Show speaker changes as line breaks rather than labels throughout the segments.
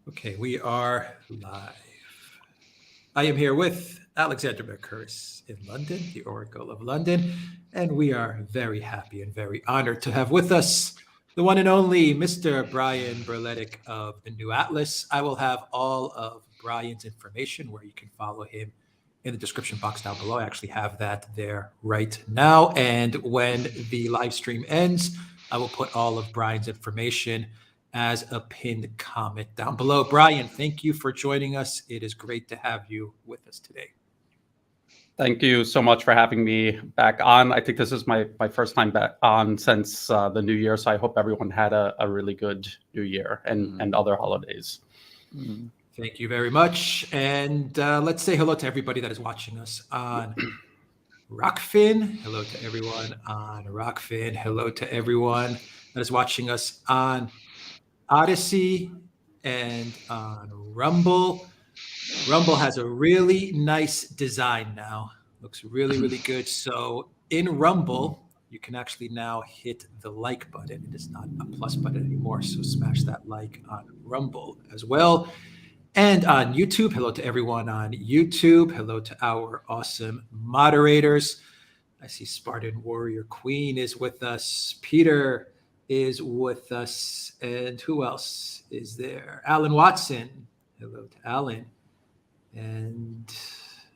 Okay, we are live. I am here with Alexander Mercouris in London, the Oracle of London, and we are very happy and very honored to have with us the one and only Mr. Brian Berletic of the New Atlas. I will have all of Brian's information where you can follow him in the description box down below. I actually have that there right now. And when the live stream ends, I will put all of Brian's information as a pinned comment down below. Brian, thank you for joining us. It is great to have you with us today.
Thank you so much for having me back on. I think this is my first time back on since the new year, so I hope everyone had a really good new year and other holidays.
Thank you very much. And let's say hello to everybody that is watching us on Rockfin. Hello to everyone on Rockfin. Hello to everyone that is watching us on Odyssey and on Rumble. Rumble has a really nice design now. Looks really, really good. So in Rumble, you can actually now hit the like button. It is not a plus button anymore. So smash that like on Rumble as well. And on YouTube, hello to everyone on YouTube. Hello to our awesome moderators. I see Spartan Warrior Queen is with us. Peter is with us. And who else is there? Alan Watson. Hello to Alan. And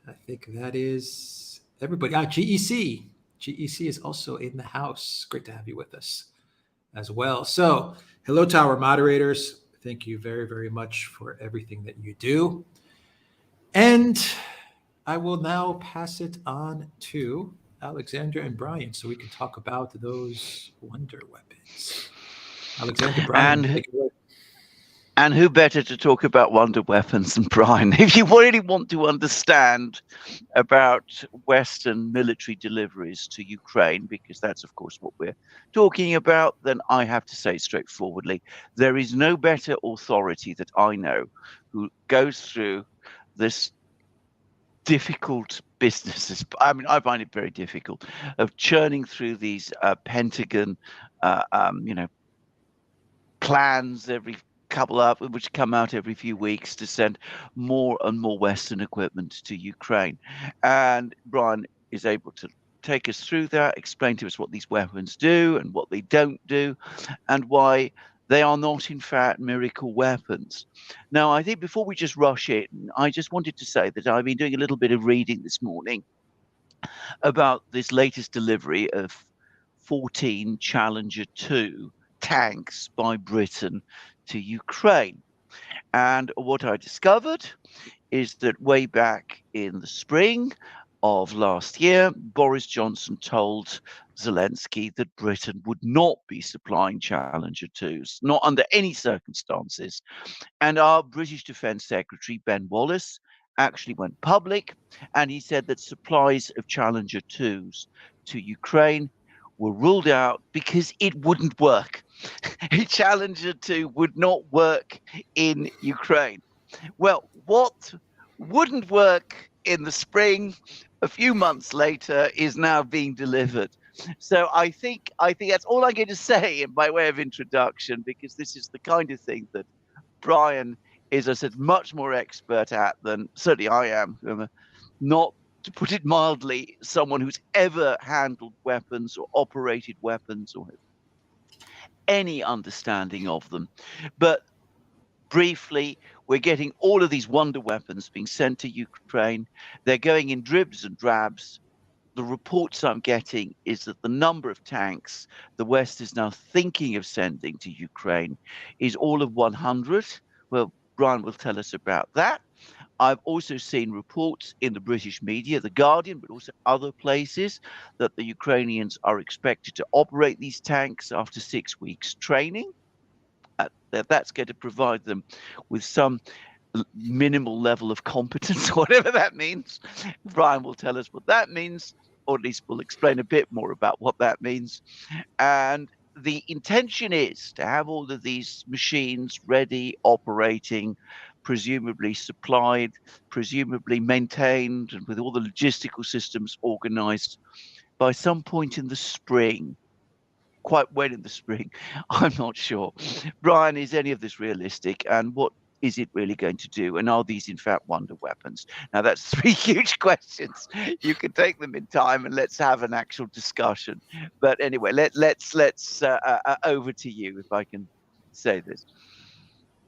I think that is everybody. GEC. GEC is also in the house. Great to have you with us as well. So hello to our moderators. Thank you very, very much for everything that you do. And I will now pass it on to Alexander and Brian so we can talk about those wonder weapons. Alexander, Brian, take it away.
And who better to talk about wonder weapons than Brian? If you really want to understand about Western military deliveries to Ukraine, because that's, of course, what we're talking about, then I have to say straightforwardly, there is no better authority that I know who goes through this difficult businesses. I mean, I find it very difficult of churning through these Pentagon, plans every couple up, which come out every few weeks to send more and more Western equipment to Ukraine. And Brian is able to take us through that, explain to us what these weapons do and what they don't do, and why they are not, in fact, miracle weapons. Now, I think before we just rush in, I just wanted to say that I've been doing a little bit of reading this morning about this latest delivery of 14 Challenger 2 tanks by Britain to Ukraine. And what I discovered is that way back in the spring of last year, Boris Johnson told Zelensky that Britain would not be supplying Challenger 2s, not under any circumstances. And our British Defence Secretary, Ben Wallace, actually went public, and he said that supplies of Challenger 2s to Ukraine were ruled out because it wouldn't work. Challenger 2 would not work in Ukraine. Well, what wouldn't work in the spring, a few months later, is now being delivered. So I think that's all I'm going to say by way of introduction, because this is the kind of thing that Brian is, as I said, much more expert at than certainly I am. Not, to put it mildly, someone who's ever handled weapons or operated weapons or any understanding of them. But briefly, we're getting all of these wonder weapons being sent to Ukraine. They're going in dribs and drabs. The reports I'm getting is that the number of tanks the West is now thinking of sending to Ukraine is all of 100. Well, Brian will tell us about that. I've also seen reports in the British media, The Guardian, but also other places, that the Ukrainians are expected to operate these tanks after 6 weeks training. That's going to provide them with some minimal level of competence, whatever that means. Brian will tell us what that means, or at least we'll explain a bit more about what that means. And the intention is to have all of these machines ready, operating, presumably supplied, presumably maintained, and with all the logistical systems organized by some point in the spring. Quite when in the spring, I'm not sure. Brian, is any of this realistic? And what is it really going to do? And are these in fact wonder weapons? Now that's 3 huge questions. You can take them in time and let's have an actual discussion. But anyway, let's over to you, if I can say this.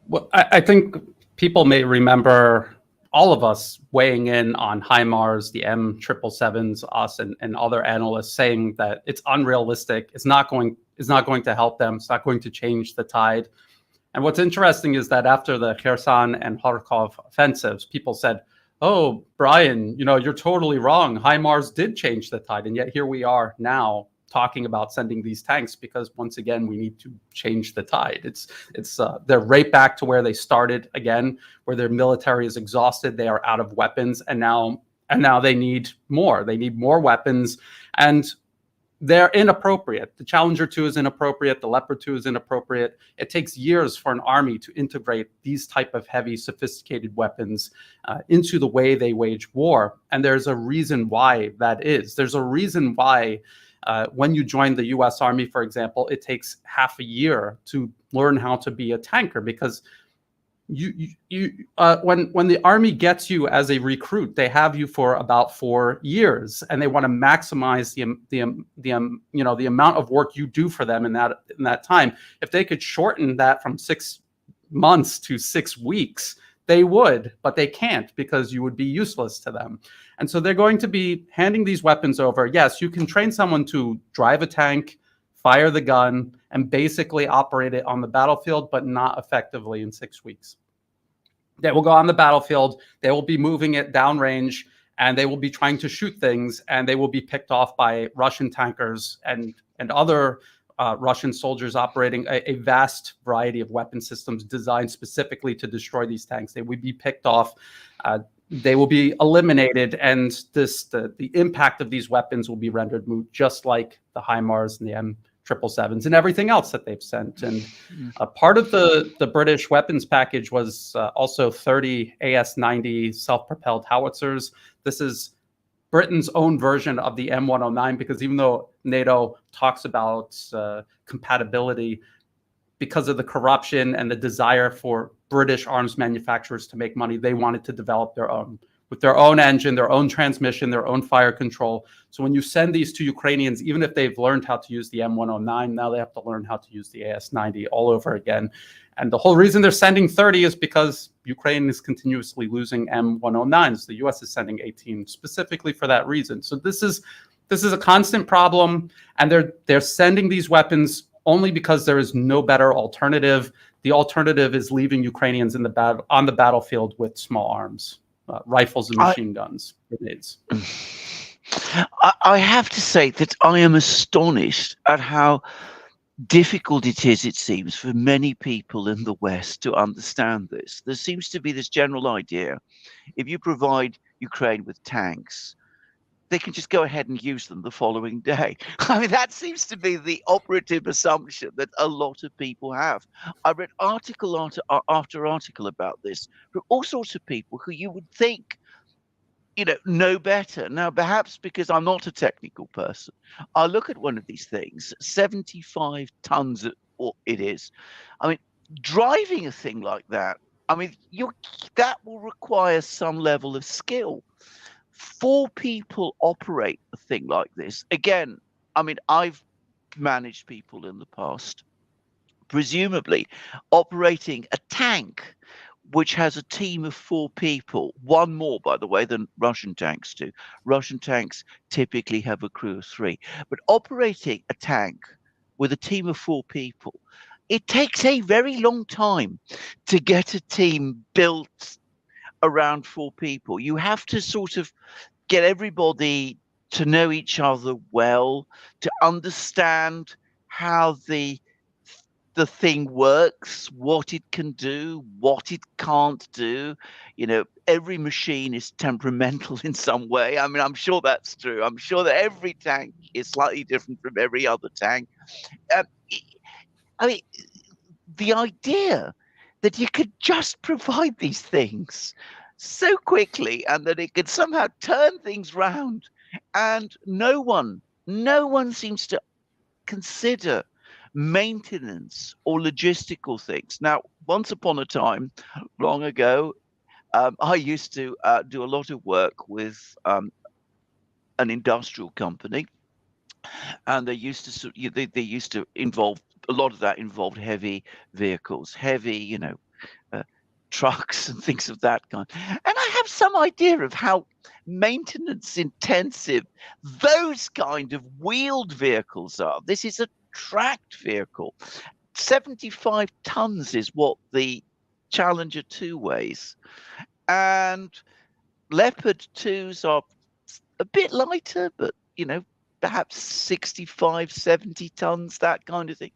Well, I think people may remember all of us weighing in on HIMARS, the M777s, us and other analysts saying that it's unrealistic. It's not going to help them. It's not going to change the tide. And what's interesting is that after the Kherson and Kharkov offensives, people said, "Oh, Brian, you're totally wrong. HIMARS did change the tide." And yet here we are now talking about sending these tanks because once again we need to change the tide. They're right back to where they started again, where their military is exhausted, they are out of weapons, and now they need more. They need more weapons, and they're inappropriate. The Challenger 2 is inappropriate. The Leopard 2 is inappropriate. It takes years for an army to integrate these type of heavy, sophisticated weapons into the way they wage war. And there's a reason why that is. There's a reason why when you join the U.S. Army, for example, it takes half a year to learn how to be a tanker, because when the Army gets you as a recruit, they have you for about 4 years, and they want to maximize the amount of work you do for them in that time. If they could shorten that from 6 months to 6 weeks, they would, but they can't, because you would be useless to them. And so they're going to be handing these weapons over. Yes, you can train someone to drive a tank, fire the gun, and basically operate it on the battlefield, but not effectively in 6 weeks. They will go on the battlefield, they will be moving it downrange, and they will be trying to shoot things, and they will be picked off by Russian tankers and other Russian soldiers operating a vast variety of weapon systems designed specifically to destroy these tanks. They would be picked off. They will be eliminated, and the impact of these weapons will be rendered moot, just like the HIMARS and the M777s and everything else that they've sent. And part of the British weapons package was also 30 AS-90 self-propelled howitzers. This is Britain's own version of the M109, because even though NATO talks about compatibility, because of the corruption and the desire for British arms manufacturers to make money, they wanted to develop their own, with their own engine, their own transmission, their own fire control. So when you send these to Ukrainians, even if they've learned how to use the M109, now they have to learn how to use the AS-90 all over again. And the whole reason they're sending 30 is because Ukraine is continuously losing M109s. The US is sending 18 specifically for that reason. So this is a constant problem, and they're sending these weapons only because there is no better alternative. The alternative is leaving Ukrainians on the battlefield with small arms, rifles and machine guns, grenades.
I have to say that I am astonished at how difficult it is, it seems, for many people in the West to understand this. There seems to be this general idea: if you provide Ukraine with tanks, they can just go ahead and use them the following day. I mean, that seems to be the operative assumption that a lot of people have. I read article after article about this from all sorts of people who you would think, know better. Now, perhaps because I'm not a technical person, I look at one of these things, 75 tons it is. I mean, driving a thing like that, I mean, that will require some level of skill. 4 people operate a thing like this. Again, I mean, I've managed people in the past, presumably operating a tank which has a team of 4 people, one more, by the way, than Russian tanks do. Russian tanks typically have a crew of 3. But operating a tank with a team of 4 people, it takes a very long time to get a team built around 4 people. You have to sort of get everybody to know each other well, to understand how the thing works, what it can do, what it can't do. Every machine is temperamental in some way. I mean, I'm sure that's true. I'm sure that every tank is slightly different from every other tank. I mean, the idea that you could just provide these things so quickly and that it could somehow turn things round, and no one seems to consider maintenance or logistical things. Now, once upon a time, long ago, I used to do a lot of work with an industrial company, and they used to they used to involve a lot of that involved heavy vehicles, heavy, trucks and things of that kind. And I have some idea of how maintenance intensive those kind of wheeled vehicles are. This is a tracked vehicle. 75 tons is what the Challenger 2 weighs. And Leopard 2s are a bit lighter, but, perhaps 65, 70 tons, that kind of thing.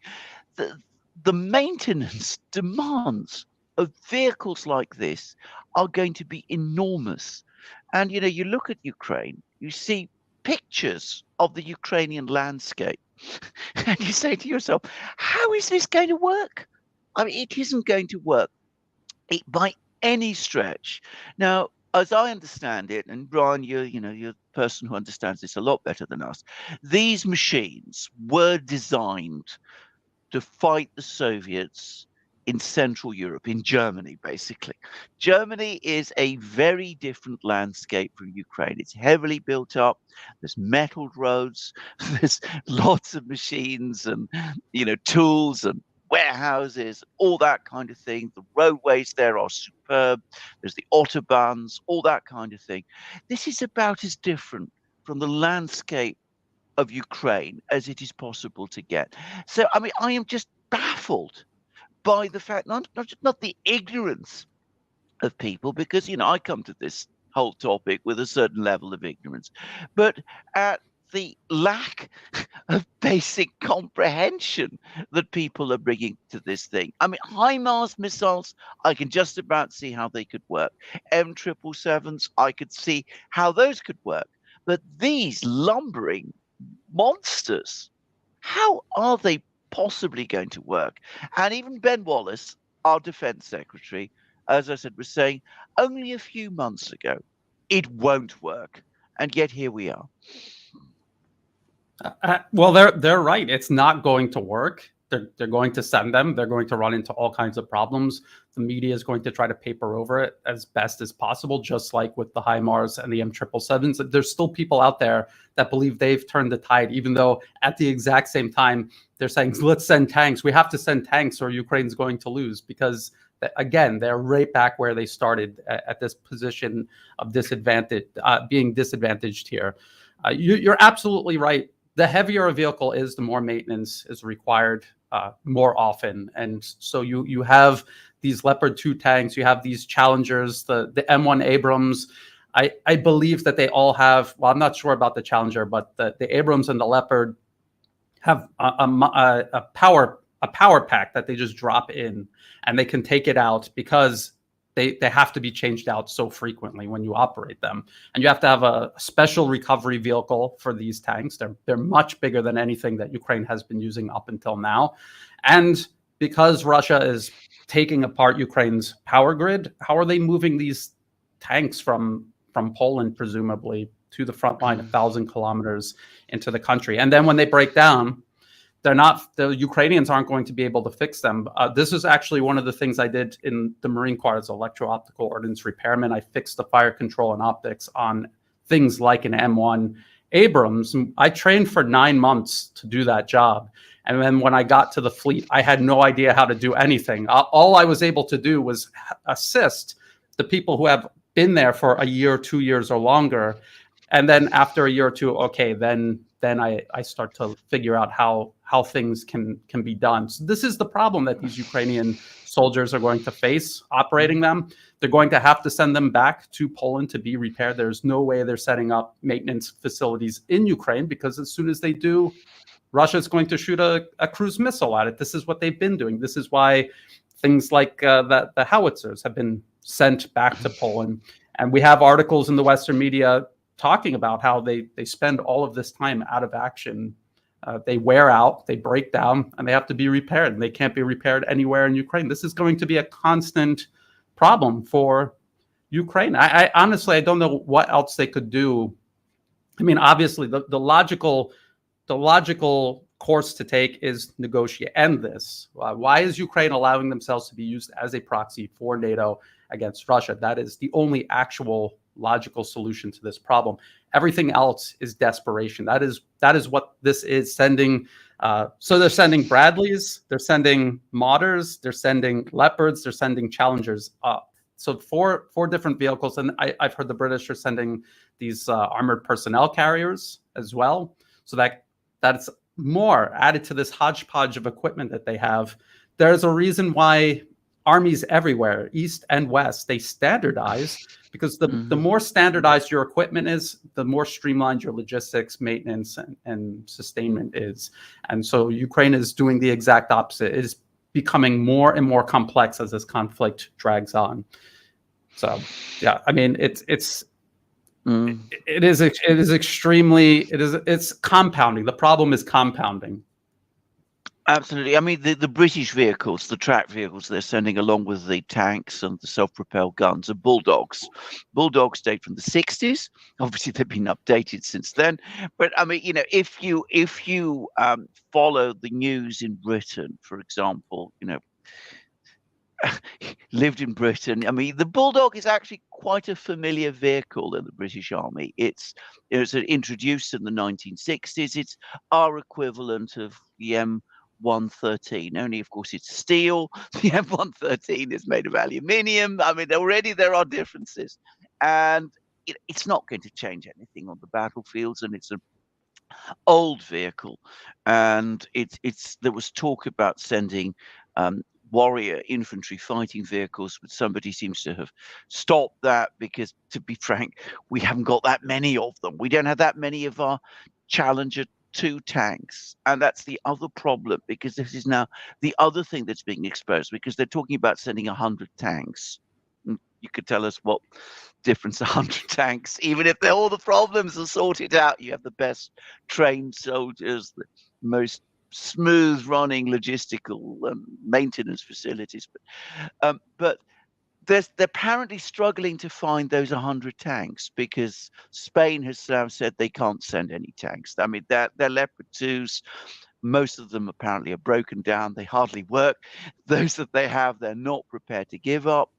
The maintenance demands of vehicles like this are going to be enormous. And, you look at Ukraine, you see pictures of the Ukrainian landscape, and you say to yourself, how is this going to work? I mean, it isn't going to work by any stretch. Now, as I understand it, and Brian, you're the person who understands this a lot better than us, these machines were designed to fight the Soviets in Central Europe, in Germany, basically. Germany is a very different landscape from Ukraine. It's heavily built up. There's metalled roads. There's lots of machines and, tools and warehouses, all that kind of thing. The roadways there are superb. There's the autobahns, all that kind of thing. This is about as different from the landscape of Ukraine as it is possible to get. So, I mean, I am just baffled by the fact, not the ignorance of people, because, I come to this whole topic with a certain level of ignorance, but at the lack of basic comprehension that people are bringing to this thing. I mean, HIMARS missiles, I can just about see how they could work. M777s, I could see how those could work. But these lumbering monsters, how are they possibly going to work? And even Ben Wallace, our defense secretary, as I said, was saying only a few months ago, it won't work. And yet here we are.
Well, they're right. It's not going to work. They're going to send them. They're going to run into all kinds of problems. The media is going to try to paper over it as best as possible, just like with the HIMARS and the M777s. There's still people out there that believe they've turned the tide, even though at the exact same time they're saying, let's send tanks. We have to send tanks or Ukraine's going to lose, because again, they're right back where they started at this position of disadvantage, being disadvantaged here. You're absolutely right. The heavier a vehicle is, the more maintenance is required more often. And so you have these Leopard 2 tanks, you have these Challengers, the M1 Abrams. I believe that they all have, well, I'm not sure about the Challenger, but the Abrams and the Leopard have a power pack that they just drop in, and they can take it out because they have to be changed out so frequently when you operate them. And you have to have a special recovery vehicle for these tanks. They're much bigger than anything that Ukraine has been using up until now. And because Russia is taking apart Ukraine's power grid, how are they moving these tanks from Poland, presumably, to the front line 1,000 kilometers into the country? And then when they break down, the Ukrainians aren't going to be able to fix them. This is actually one of the things I did in the Marine Corps as electro-optical ordnance repairman. I fixed the fire control and optics on things like an M1 Abrams. I trained for 9 months to do that job. And then when I got to the fleet, I had no idea how to do anything. All I was able to do was assist the people who have been there for a year, 2 years or longer. And then after a year or two, okay, then I start to figure out how things can be done. So this is the problem that these Ukrainian soldiers are going to face operating them. They're going to have to send them back to Poland to be repaired. There's no way they're setting up maintenance facilities in Ukraine, because as soon as they do, Russia is going to shoot a cruise missile at it. This is what they've been doing. This is why things like the howitzers have been sent back to Poland. And we have articles in the Western media talking about how they spend all of this time out of action. They wear out, they break down, and they have to be repaired. And they can't be repaired anywhere in Ukraine. This is going to be a constant problem for Ukraine. I honestly, I don't know what else they could do. I mean, obviously, the logical course to take is negotiate, end this. Why is Ukraine allowing themselves to be used as a proxy for NATO against Russia? That is the only actual logical solution to this problem. Everything else is desperation. That is what this is. Sending so they're sending Bradleys, they're sending Modders, they're sending Leopards, they're sending Challengers up. So four different vehicles, and I've heard the British are sending these armored personnel carriers as well. So that's more added to this hodgepodge of equipment that they have. There's a reason why armies everywhere, east and west, they standardize, because the more standardized your equipment is, the more streamlined your logistics, maintenance, and sustainment is. And so Ukraine is doing the exact opposite. It is becoming more and more complex as this conflict drags on. So, yeah, I mean, it's compounding. The problem is compounding.
Absolutely. I mean, the British vehicles, the tracked vehicles they're sending along with the tanks and the self-propelled guns are bulldogs. Bulldogs date from the 60s. Obviously, they've been updated since then. But I mean, if you follow the news in Britain, for example, lived in Britain. I mean, the Bulldog is actually quite a familiar vehicle in the British Army. It was introduced in the 1960s. It's our equivalent of the M113. Only, of course, it's steel. The M113 is made of aluminium. I mean, already there are differences, and it's not going to change anything on the battlefields. And it's an old vehicle, and there was talk about sending warrior infantry fighting vehicles, but somebody seems to have stopped that because, to be frank, we haven't got that many of them. We don't have that many of our Challenger 2 tanks, and that's the other problem, because this is now the other thing that's being exposed, because they're talking about sending 100 tanks. You could tell us what difference 100 tanks, even if all the problems are sorted out, you have the best trained soldiers, the most smooth running logistical maintenance facilities, but they're apparently struggling to find those 100 tanks, because Spain has now said they can't send any tanks. I mean, their Leopard 2s, most of them apparently are broken down, they hardly work. Those that they have, they're not prepared to give up.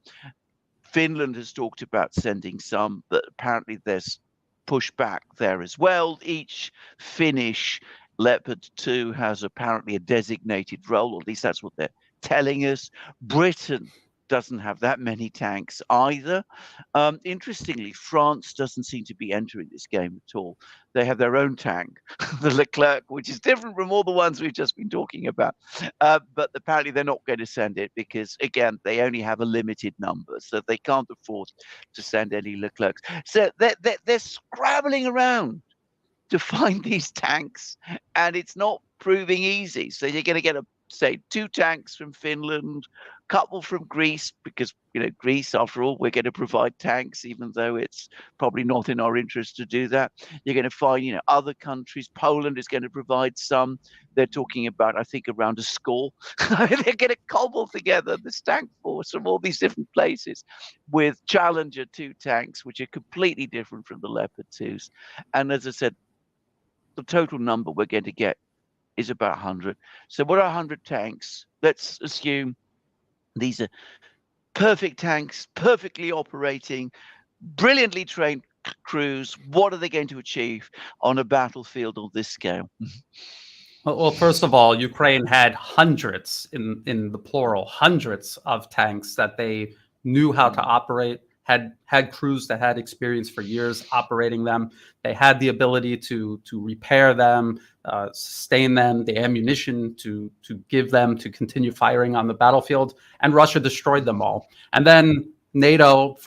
Finland has talked about sending some, but apparently there's pushback there as well. Each Finnish Leopard 2 has apparently a designated role, or at least that's what they're telling us. Britain doesn't have that many tanks either. Interestingly, France doesn't seem to be entering this game at all. They have their own tank, the Leclerc, which is different from all the ones we've just been talking about. But apparently they're not going to send it because, again, they only have a limited number, so they can't afford to send any Leclercs. So they're scrabbling around to find these tanks, and it's not proving easy. So you're going to get say 2 tanks from Finland, couple from Greece, because Greece, after all, we're going to provide tanks, even though it's probably not in our interest to do that. You're going to find other countries. Poland is going to provide some. They're talking about, I think, around a score. They're going to cobble together this tank force from all these different places with Challenger 2 tanks, which are completely different from the Leopard 2s. And as I said, the total number we're going to get is about 100. So what are 100 tanks? Let's assume these are perfect tanks, perfectly operating, brilliantly trained crews. What are they going to achieve on a battlefield of this scale?
Well, first of all, Ukraine had hundreds, in the plural, hundreds of tanks that they knew how to operate, had crews that had experience for years operating them. They had the ability to repair them, sustain them, the ammunition to give them to continue firing on the battlefield, and Russia destroyed them all. And then NATO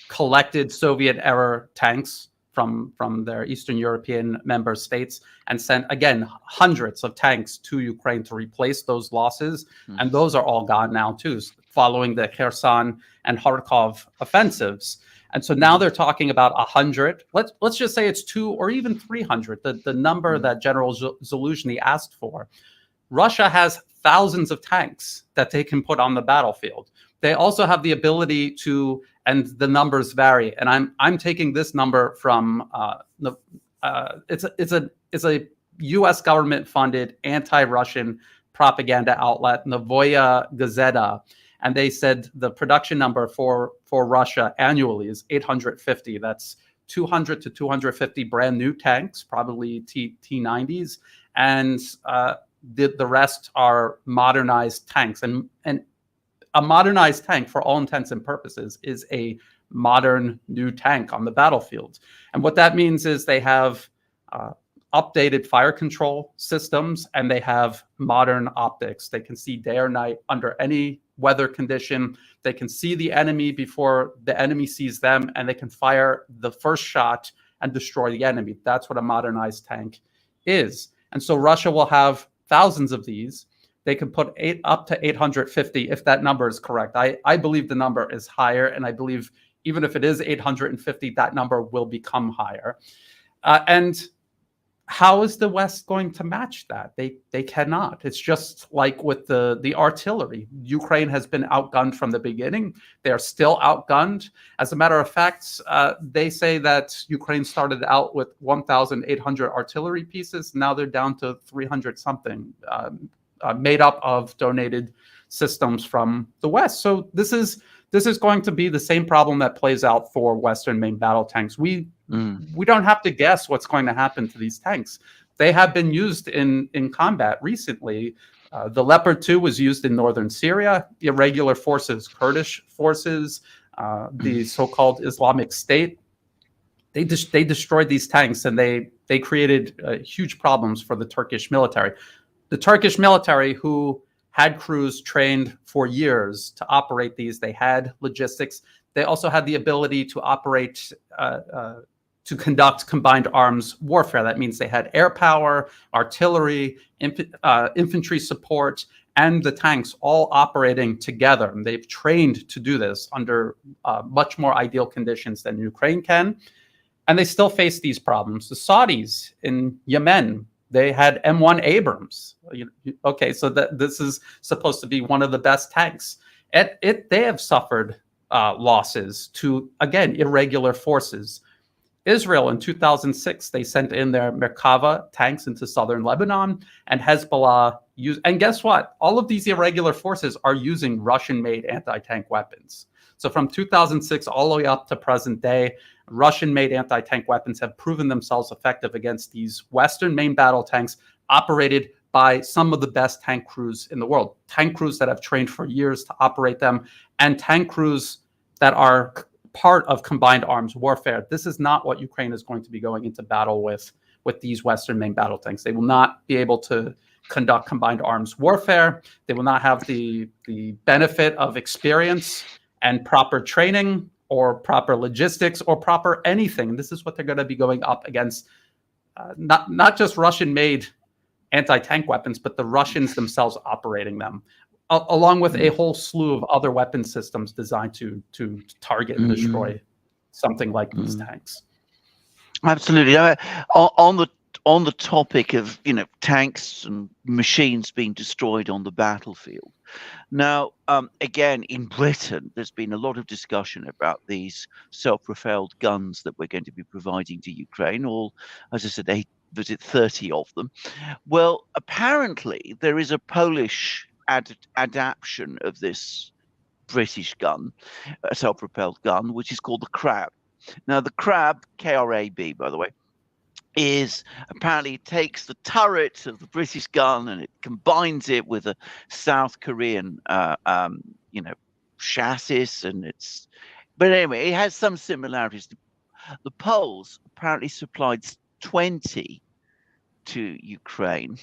collected Soviet-era tanks from their Eastern European member states and sent, again, hundreds of tanks to Ukraine to replace those losses. And those are all gone now, too, following the Kherson and Kharkov offensives. And so now they're talking about 100. Let's just say it's 200 or even 300, the number that General Zaluzhny asked for. Russia has thousands of tanks that they can put on the battlefield. They also have the ability to, and the numbers vary. And I'm taking this number from it's a U.S. government-funded anti-Russian propaganda outlet, Novoya Gazeta, and they said the production number for Russia annually is 850. That's 200 to 250 brand new tanks, probably T-90s, and the rest are modernized tanks. And a modernized tank, for all intents and purposes, is a modern new tank on the battlefield. And what that means is they have updated fire control systems, and they have modern optics. They can see day or night under any weather condition. They can see the enemy before the enemy sees them, and they can fire the first shot and destroy the enemy. That's what a modernized tank is. And so Russia will have thousands of these. They can put up to 850 if that number is correct. I believe the number is higher, and I believe even if it is 850, that number will become higher. And how is the West going to match that? They cannot. It's just like with the artillery. Ukraine has been outgunned from the beginning. They are still outgunned. As a matter of fact, they say that Ukraine started out with 1,800 artillery pieces. Now they're down to 300 something, made up of donated systems from the West. So this is going to be the same problem that plays out for Western main battle tanks. We don't have to guess what's going to happen to these tanks. They have been used in combat recently. The Leopard 2 was used in northern Syria. Irregular forces, Kurdish forces, the so-called Islamic State, they destroyed these tanks, and they created huge problems for the Turkish military. The Turkish military, who had crews trained for years to operate these, they had logistics. They also had the ability to operate, to conduct combined arms warfare. That means they had air power, artillery, infantry support, and the tanks all operating together. And they've trained to do this under much more ideal conditions than Ukraine can. And they still face these problems. The Saudis in Yemen, they had M1 Abrams. Okay, so this is supposed to be one of the best tanks. They have suffered losses to, again, irregular forces. Israel in 2006, they sent in their Merkava tanks into southern Lebanon, and Hezbollah used, and guess what? All of these irregular forces are using Russian-made anti-tank weapons. So from 2006 all the way up to present day, Russian-made anti-tank weapons have proven themselves effective against these Western main battle tanks operated by some of the best tank crews in the world. Tank crews that have trained for years to operate them, and tank crews that are part of combined arms warfare. This is not what Ukraine is going to be going into battle with these Western main battle tanks. They will not be able to conduct combined arms warfare. They will not have the benefit of experience and proper training or proper logistics or proper anything. This is what they're going to be going up against, not just Russian-made anti-tank weapons, but the Russians themselves operating them, along with a whole slew of other weapon systems designed to target and destroy something like these tanks.
Absolutely. On the topic of tanks and machines being destroyed on the battlefield. Now, again, in Britain, there's been a lot of discussion about these self-propelled guns that we're going to be providing to Ukraine. All, as I said, 30 of them. Well, apparently there is a Polish adaptation of this British gun, a self-propelled gun, which is called the Crab. Now, the Crab, K-R-A-B, by the way, is apparently takes the turret of the British gun and it combines it with a South Korean, chassis, and but anyway, it has some similarities. The Poles apparently supplied 20 to Ukraine,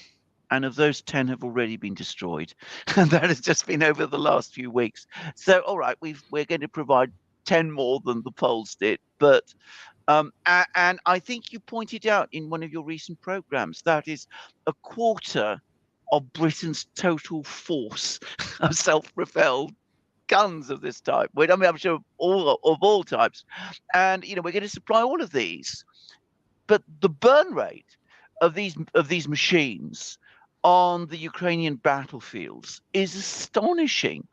and of those 10 have already been destroyed, and that has just been over the last few weeks. So, all right, we're going to provide 10 more than the Poles did, but and I think you pointed out in one of your recent programs that is a quarter of Britain's total force of self-propelled guns of this type. I'm sure all types, and we're going to supply all of these, but the burn rate of these machines on the Ukrainian battlefields is astonishing,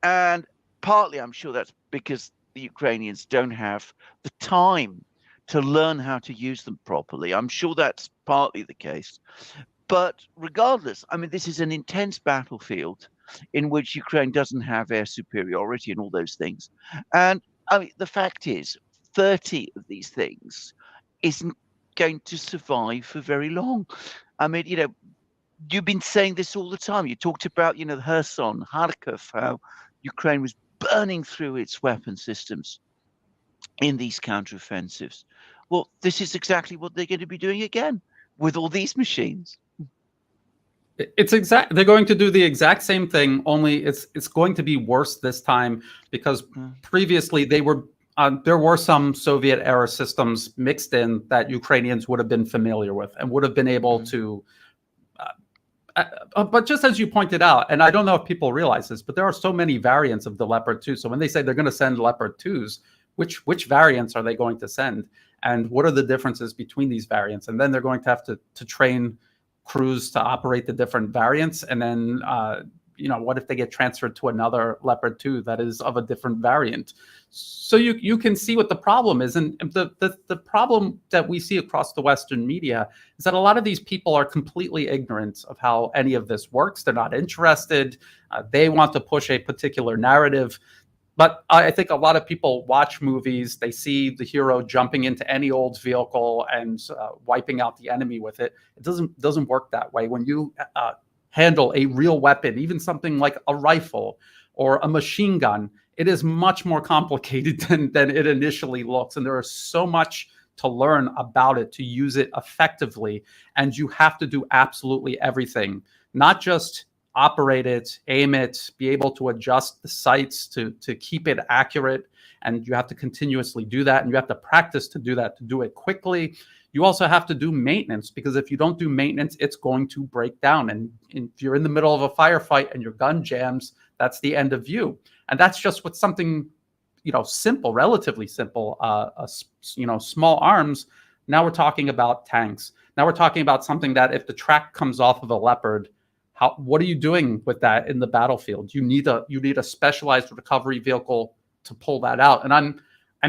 and partly I'm sure that's because the Ukrainians don't have the time to learn how to use them properly. I'm sure that's partly the case. But regardless, I mean, this is an intense battlefield in which Ukraine doesn't have air superiority and all those things. And I mean, the fact is, 30 of these things isn't going to survive for very long. I mean, you've been saying this all the time. You talked about, Kherson, Kharkov, how Ukraine was burning through its weapon systems in these counteroffensives. Well, this is exactly what they're going to be doing again with all these machines.
They're going to do the exact same thing, only it's going to be worse this time, because previously there were some Soviet era systems mixed in that Ukrainians would have been familiar with and would have been able to. But just as you pointed out, and I don't know if people realize this, but there are so many variants of the Leopard 2. So when they say they're going to send Leopard 2s, which variants are they going to send? And what are the differences between these variants? And then they're going to have to train crews to operate the different variants. And then, what if they get transferred to another Leopard 2 that is of a different variant? So you can see what the problem is. And the problem that we see across the Western media is that a lot of these people are completely ignorant of how any of this works. They're not interested. They want to push a particular narrative. But I think a lot of people watch movies, they see the hero jumping into any old vehicle and wiping out the enemy with it. It doesn't work that way. When you handle a real weapon, even something like a rifle or a machine gun, it is much more complicated than it initially looks. And there is so much to learn about it, to use it effectively. And you have to do absolutely everything, not just operate it, aim it, be able to adjust the sights to keep it accurate. And you have to continuously do that. And you have to practice to do that, to do it quickly. You also have to do maintenance, because if you don't do maintenance, it's going to break down. And if you're in the middle of a firefight and your gun jams, that's the end of you. And that's just with something, simple, relatively simple, small arms. Now we're talking about tanks. Now we're talking about something that if the track comes off of a Leopard, what are you doing with that in the battlefield? You need a specialized recovery vehicle to pull that out. And I'm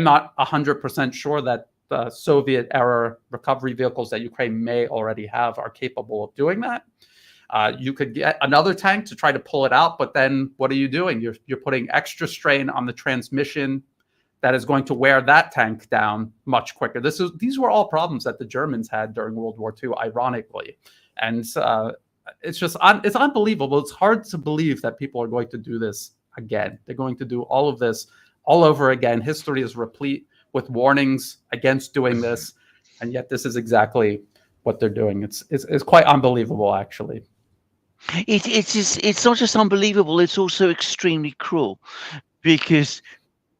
not 100% sure that the Soviet era recovery vehicles that Ukraine may already have are capable of doing that. You could get another tank to try to pull it out, but then what are you doing? You're putting extra strain on the transmission that is going to wear that tank down much quicker. These were all problems that the Germans had during World War II, ironically. And it's unbelievable. It's hard to believe that people are going to do this again. They're going to do all of this all over again. History is replete with warnings against doing this, and yet this is exactly what they're doing. It's quite unbelievable, actually.
It's not just unbelievable, it's also extremely cruel, because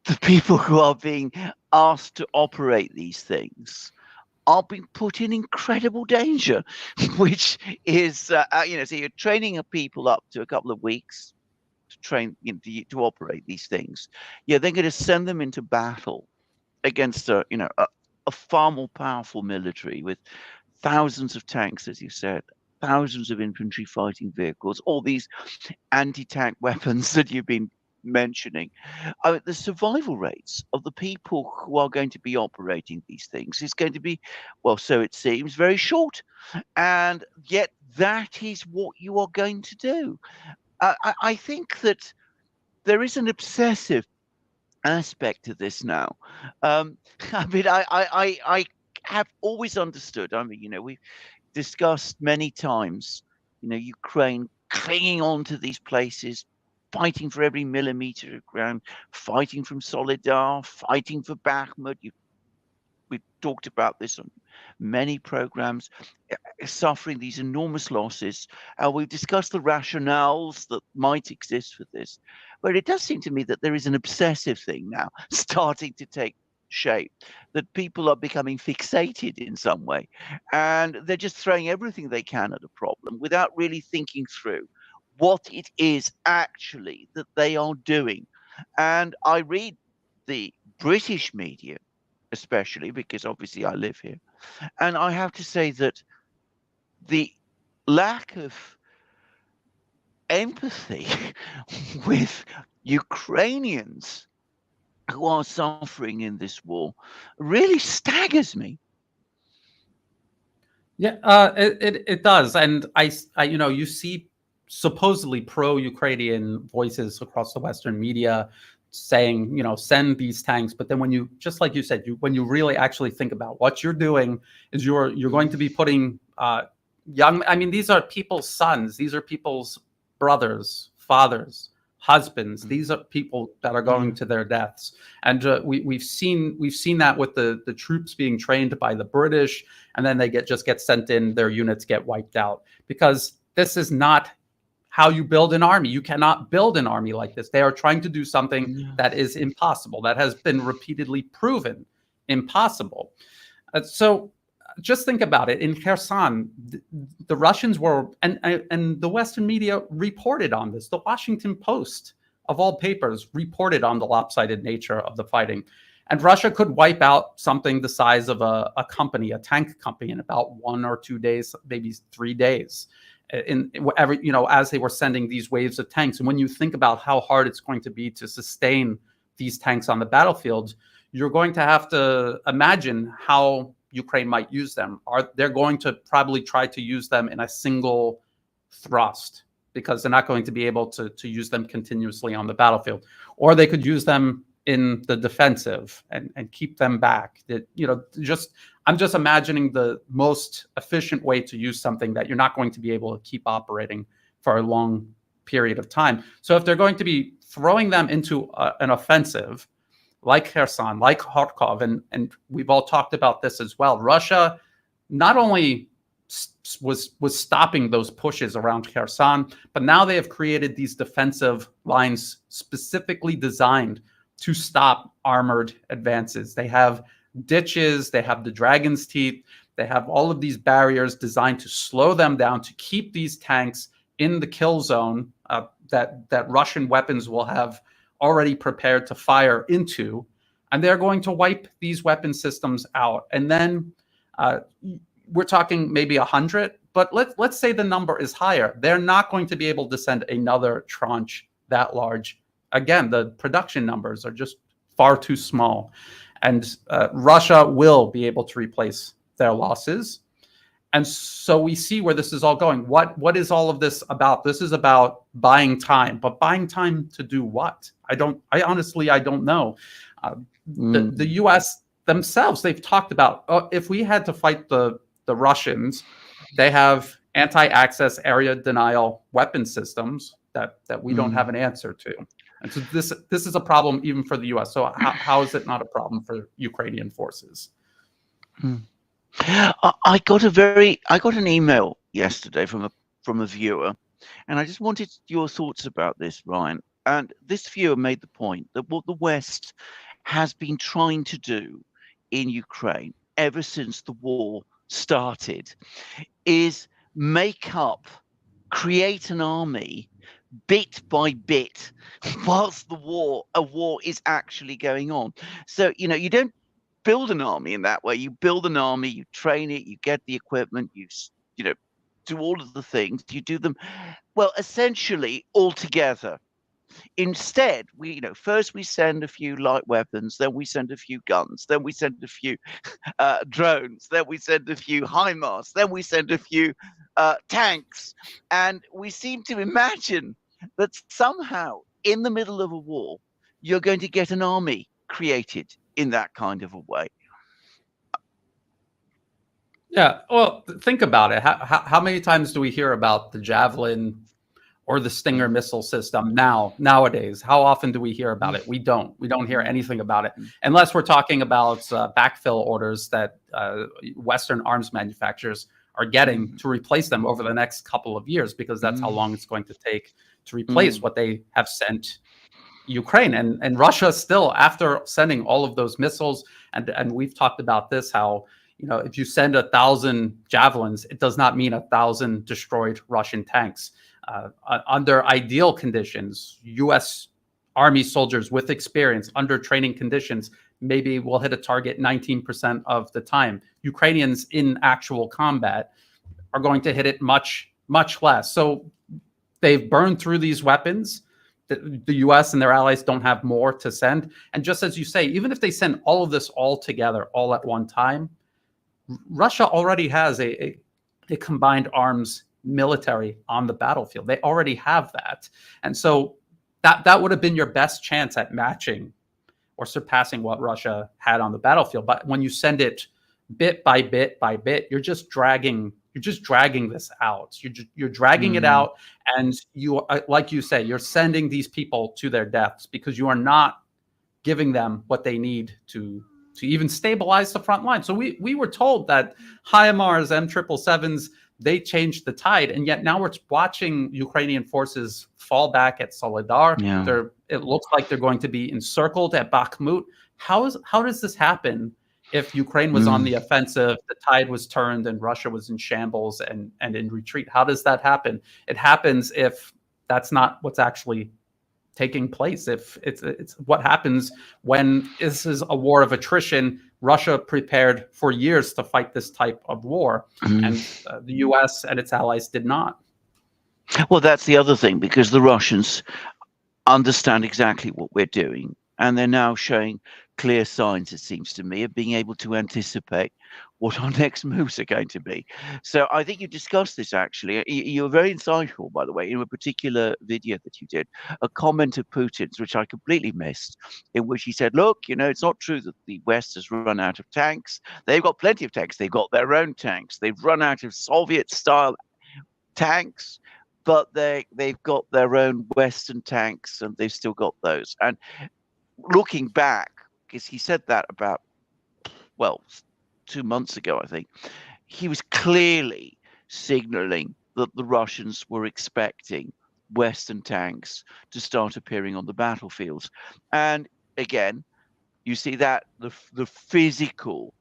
the people who are being asked to operate these things are being put in incredible danger, which is, so you're training people up to a couple of weeks to train, to operate these things. You're then going to send them into battle against a far more powerful military with thousands of tanks, as you said, thousands of infantry fighting vehicles, all these anti-tank weapons that you've been mentioning. The survival rates of the people who are going to be operating these things is going to be, well, so it seems, very short. And yet that is what you are going to do. I think that there is an obsessive aspect to this now. I have always understood. We've discussed many times, Ukraine clinging on to these places, fighting for every millimeter of ground, fighting from Solidar, fighting for Bakhmut. We've talked about this on many programs, suffering these enormous losses. We've discussed the rationales that might exist for this. But it does seem to me that there is an obsessive thing now starting to take shape, that people are becoming fixated in some way. And they're just throwing everything they can at a problem without really thinking through what it is actually that they are doing. And I read the British media, especially because obviously I live here. And I have to say that the lack of empathy with Ukrainians who are suffering in this war really staggers me.
Yeah, it does, and you know, you see supposedly pro-Ukrainian voices across the Western media saying, you know, send these tanks. But then when you, just like you said, when you really actually think about what you're doing, is you're going to be putting young. I mean, these are people's sons. These are people's brothers, fathers, husbands. These are people that are going to their deaths, and we've seen that with the troops being trained by the British, and then they just get sent in. Their units get wiped out because this is not how you build an army. You cannot build an army like this. They are trying to do something that is impossible, that has been repeatedly proven impossible. So just think about it. In Kherson, the Russians were, and the Western media reported on this. The Washington Post, of all papers, reported on the lopsided nature of the fighting. And Russia could wipe out something the size of a company, a tank company, in about 1 or 2 days, maybe 3 days. You know, as they were sending these waves of tanks. And when you think about how hard it's going to be to sustain these tanks on the battlefield, you're going to have to imagine how Ukraine might use them. They're going to probably try to use them in a single thrust, because they're not going to be able to use them continuously on the battlefield. Or they could use them in the defensive and keep them back. That, you know, I'm just imagining the most efficient way to use something that you're not going to be able to keep operating for a long period of time. So if they're going to be throwing them into an offensive like Kherson, like Kharkov, and we've all talked about this as well, Russia not only was stopping those pushes around Kherson, but now they have created these defensive lines specifically designed to stop armored advances. They have ditches, they have the dragon's teeth, they have all of these barriers designed to slow them down, to keep these tanks in the kill zone that Russian weapons will have already prepared to fire into. And they're going to wipe these weapon systems out. And then we're talking maybe 100, but let's say the number is higher. They're not going to be able to send another tranche that large. Again, the production numbers are just far too small. And Russia will be able to replace their losses. And so we see where this is all going. What is all of this about? This is about buying time. But buying time to do what? I honestly don't know. The U.S. themselves, they've talked about, if we had to fight the Russians, they have anti-access area denial weapon systems that we don't have an answer to. And so this is a problem even for the U.S. So how is it not a problem for Ukrainian forces?
I got an email yesterday from a viewer, and I just wanted your thoughts about this, Ryan. And this viewer made the point that what the West has been trying to do in Ukraine ever since the war started is create an army bit by bit whilst a war is actually going on. So, you know, you don't build an army in that way. You build an army, you train it, you get the equipment, you know, do all of the things. You do them, well, essentially all together. Instead, first we send a few light weapons, then we send a few guns, then we send a few drones, then we send a few HIMARS, then we send a few tanks, and we seem to imagine that somehow in the middle of a war, you're going to get an army created in that kind of a way.
Yeah, well, think about it. How many times do we hear about the Javelin or the Stinger missile system nowadays? How often do we hear about it? We don't hear anything about it, unless we're talking about backfill orders that Western arms manufacturers are getting to replace them over the next couple of years, because that's how long it's going to take to replace what they have sent Ukraine. And Russia still, after sending all of those missiles, and we've talked about this, how, you know, if you send 1,000 Javelins, it does not mean 1,000 destroyed Russian tanks. Under ideal conditions, U.S. Army soldiers with experience under training conditions maybe will hit a target 19% of the time. Ukrainians in actual combat are going to hit it much, much less. So they've burned through these weapons. The U.S. and their allies don't have more to send. And just as you say, even if they send all of this all together, all at one time, Russia already has a a combined arms military on the battlefield. They already have that. And so that would have been your best chance at matching or surpassing what Russia had on the battlefield. But when you send it bit by bit by bit, you're just dragging this out. You're dragging it out, and you, like you say, you're sending these people to their deaths because you are not giving them what they need to even stabilize the front line. So we were told that HIMARS, M777s, they changed the tide, and yet now we're watching Ukrainian forces fall back at Soledar.
Yeah.
It looks like they're going to be encircled at Bakhmut. How does this happen if Ukraine was on the offensive, the tide was turned, and Russia was in shambles and in retreat? How does that happen? It happens if that's not what's actually taking place. If it's what happens when this is a war of attrition. Russia prepared for years to fight this type of war, and the U.S. and its allies did not.
Well, that's the other thing, because the Russians understand exactly what we're doing, and they're now showing clear signs, it seems to me, of being able to anticipate what our next moves are going to be. So I think you discussed this, actually. You were very insightful, by the way, in a particular video that you did, a comment of Putin's, which I completely missed, in which he said, look, it's not true that the West has run out of tanks. They've got plenty of tanks. They've got their own tanks. They've run out of Soviet-style tanks, but they've got their own Western tanks, and they've still got those. And looking back, because he said that about, 2 months ago, I think, he was clearly signaling that the Russians were expecting Western tanks to start appearing on the battlefields. And again, you see that the physical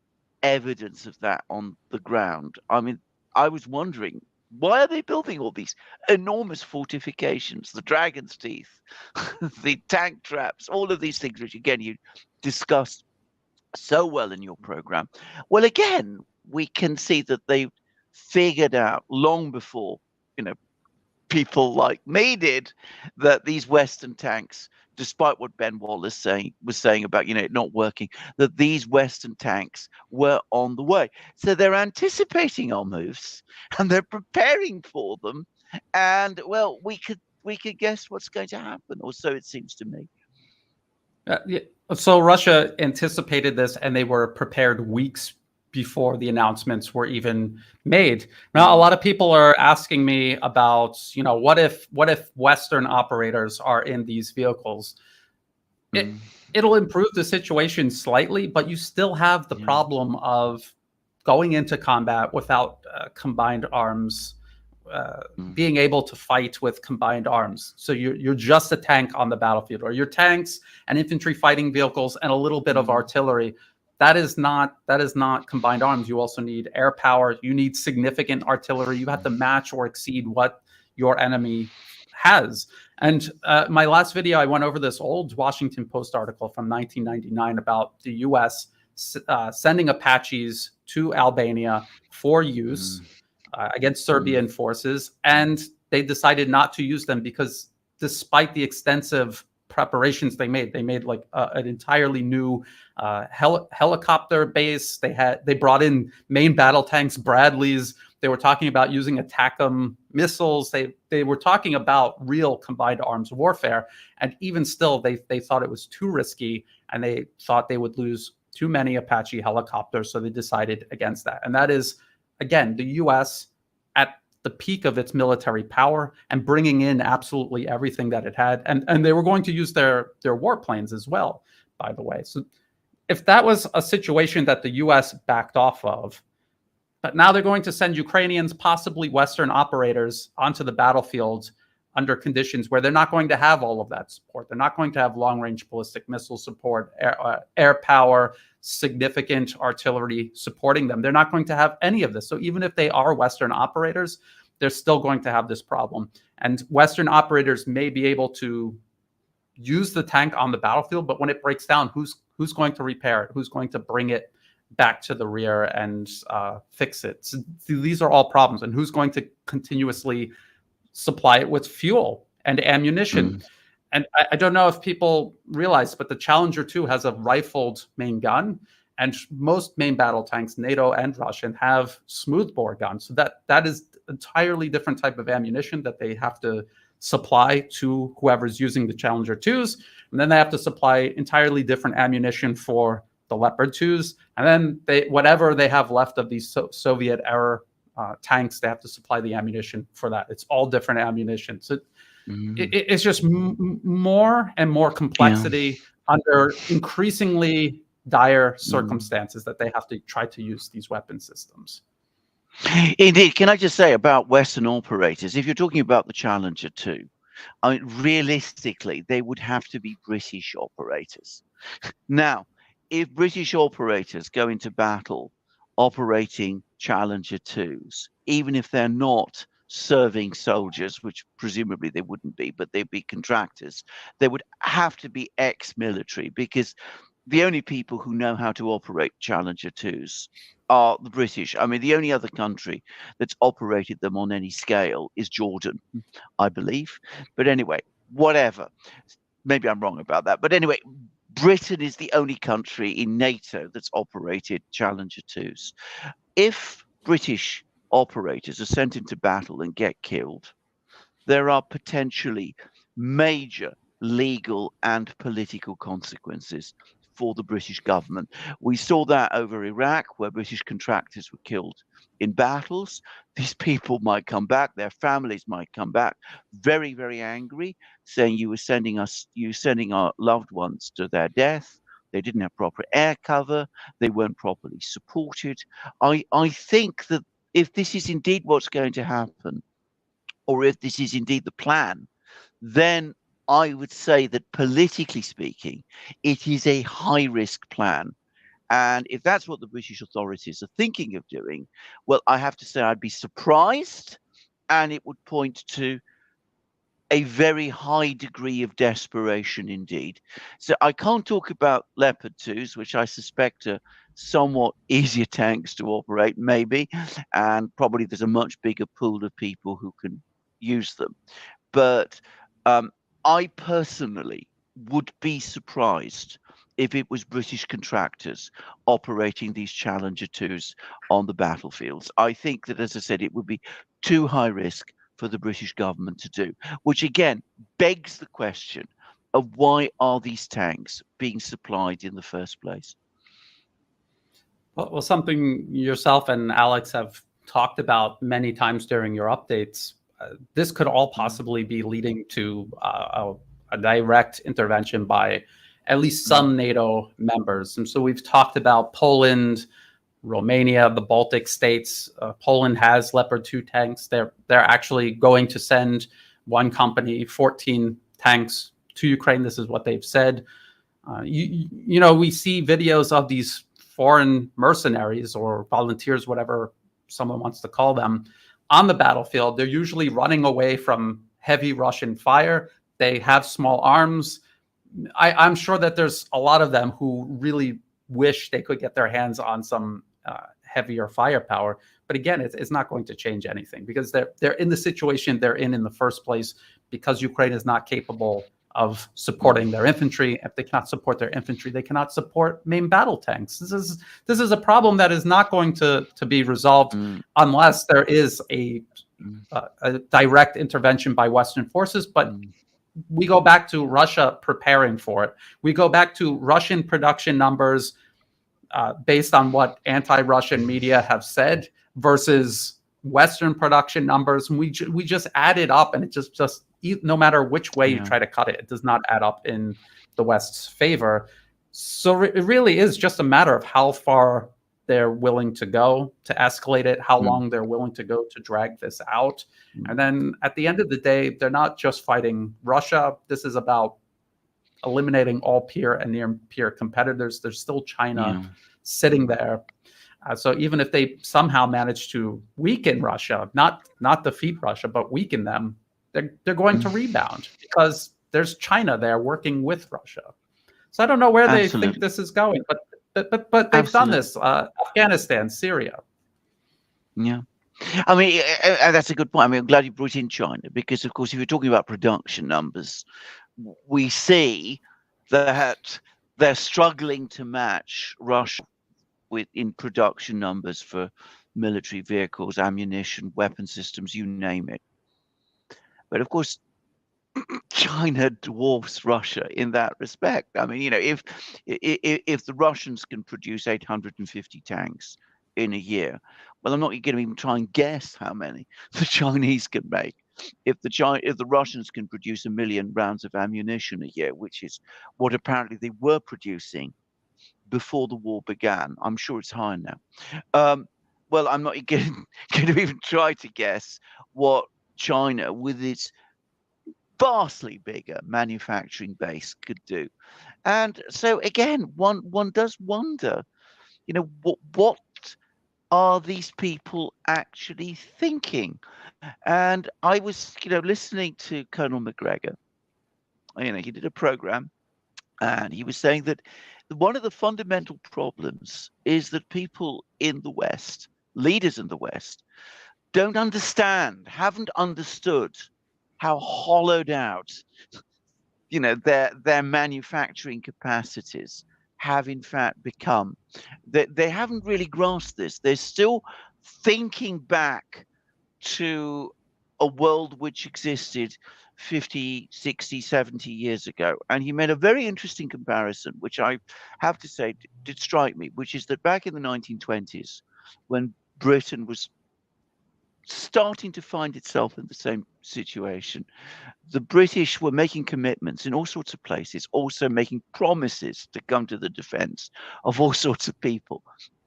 evidence of that on the ground. I mean, I was wondering, why are they building all these enormous fortifications, the dragon's teeth, the tank traps, all of these things, which again you discussed so well in your program? Well, again, we can see that they figured out long before, people like me did, that these Western tanks, despite what Ben Wallace was saying about, it not working, that these Western tanks were on the way. So they're anticipating our moves and they're preparing for them. And well, we could guess what's going to happen, or so it seems to me.
Yeah. So Russia anticipated this, and they were prepared weeks before the announcements were even made. Now, a lot of people are asking me about, what if Western operators are in these vehicles? It'll improve the situation slightly, but you still have the problem of going into combat without combined arms, being able to fight with combined arms. So you're just a tank on the battlefield, or your tanks and infantry fighting vehicles and a little bit of artillery. That is not combined arms. You also need air power. You need significant artillery. You have to match or exceed what your enemy has. And my last video, I went over this old Washington Post article from 1999 about the U.S. Sending Apaches to Albania for use against Serbian forces, and they decided not to use them because, despite the extensive preparations they made like an entirely new helicopter base. They brought in main battle tanks, Bradleys. They were talking about using ATACMS missiles. They were talking about real combined arms warfare, and even still, they thought it was too risky, and they thought they would lose too many Apache helicopters, so they decided against that. And that is, again, the U.S. at the peak of its military power and bringing in absolutely everything that it had. And they were going to use their warplanes as well, by the way. So if that was a situation that the U.S. backed off of, but now they're going to send Ukrainians, possibly Western operators, onto the battlefield under conditions where they're not going to have all of that support. They're not going to have long-range ballistic missile support, air power, significant artillery supporting them. They're not going to have any of this. So even if they are Western operators, they're still going to have this problem. And Western operators may be able to use the tank on the battlefield, but when it breaks down, who's going to repair it? Who's going to bring it back to the rear and fix it? So these are all problems. And who's going to continuously supply it with fuel and ammunition? And I don't know if people realize, but the Challenger 2 has a rifled main gun, And most main battle tanks, NATO and Russian, have smoothbore guns. So that is entirely different type of ammunition that they have to supply to whoever's using the Challenger 2s. And then they have to supply entirely different ammunition for the Leopard 2s. And then whatever they have left of these Soviet era tanks, they have to supply the ammunition for that. It's all different ammunition. So it's just more and more complexity under increasingly dire circumstances that they have to try to use these weapon systems.
Indeed. Can I just say about Western operators, if you're talking about the Challenger 2, I mean, realistically, they would have to be British operators. Now, if British operators go into battle operating Challenger 2s, even if they're not serving soldiers, which presumably they wouldn't be, but they'd be contractors, they would have to be ex-military, because the only people who know how to operate Challenger 2s are the British. I mean, the only other country that's operated them on any scale is Jordan, I believe. But anyway, whatever. Maybe I'm wrong about that. But anyway, Britain is the only country in NATO that's operated Challenger 2s. If British operators are sent into battle and get killed, there are potentially major legal and political consequences for the British government. We saw that over Iraq, where British contractors were killed in battles. These people might come back, their families might come back very, very angry, saying you were sending our loved ones to their death. They didn't have proper air cover. They weren't properly supported. I think that if this is indeed what's going to happen, or if this is indeed the plan, then I would say that politically speaking, it is a high-risk plan. And if that's what the British authorities are thinking of doing, well, I have to say I'd be surprised, and it would point to a very high degree of desperation indeed. So I can't talk about Leopard 2s, which I suspect are somewhat easier tanks to operate, maybe, and probably there's a much bigger pool of people who can use them. But I personally would be surprised if it was British contractors operating these Challenger 2s on the battlefields. I think that, as I said, it would be too high risk for the British government to do, which again begs the question of why are these tanks being supplied in the first place?
Well, something yourself and Alex have talked about many times during your updates. This could all possibly be leading to a direct intervention by at least some NATO members. And so we've talked about Poland, Romania, the Baltic states. Poland has Leopard 2 tanks. They're actually going to send one company 14 tanks to Ukraine. This is what they've said. You know, we see videos of these foreign mercenaries or volunteers, whatever someone wants to call them, on the battlefield. They're usually running away from heavy Russian fire. They have small arms. I'm sure that there's a lot of them who really wish they could get their hands on some heavier firepower. But again, it's not going to change anything, because they're in the situation they're in the first place, because Ukraine is not capable of supporting their infantry. If they cannot support their infantry, they cannot support main battle tanks. This is a problem that is not going to be resolved unless there is a direct intervention by Western forces. But we go back to Russia preparing for it. We go back to Russian production numbers based on what anti-Russian media have said versus Western production numbers. And we just add it up, and it just no matter which way you try to cut it, it does not add up in the West's favor. So it really is just a matter of how far they're willing to go to escalate it, how long they're willing to go to drag this out. And then at the end of the day, they're not just fighting Russia. This is about eliminating all peer and near peer competitors. There's still China sitting there. So even if they somehow manage to weaken Russia, not defeat Russia, but weaken them, they're going to rebound, because there's China there working with Russia. So I don't know where they think this is going, but they've done this. Afghanistan, Syria.
Yeah. I mean, that's a good point. I mean, I'm glad you brought in China, because, of course, if you're talking about production numbers, we see that they're struggling to match Russia in production numbers for military vehicles, ammunition, weapon systems, you name it. But of course, China dwarfs Russia in that respect. I mean, you know, if the Russians can produce 850 tanks in a year, well, I'm not going to even try and guess how many the Chinese can make. If the Russians can produce 1 million rounds of ammunition a year, which is what apparently they were producing before the war began, I'm sure it's higher now. Well, I'm not going to even try to guess what China, with its vastly bigger manufacturing base, could do. And so again, one does wonder, you know, what are these people actually thinking? And I was, you know, listening to Colonel McGregor. You know, he did a program, and he was saying that one of the fundamental problems is that people in the West, leaders in the West, don't understand, haven't understood how hollowed out, you know, their manufacturing capacities have in fact become. They haven't really grasped this. They're still thinking back to a world which existed 50, 60, 70 years ago. And he made a very interesting comparison, which I have to say did strike me, which is that back in the 1920s, when Britain was starting to find itself in the same situation, the British were making commitments in all sorts of places, also making promises to come to the defense of all sorts of people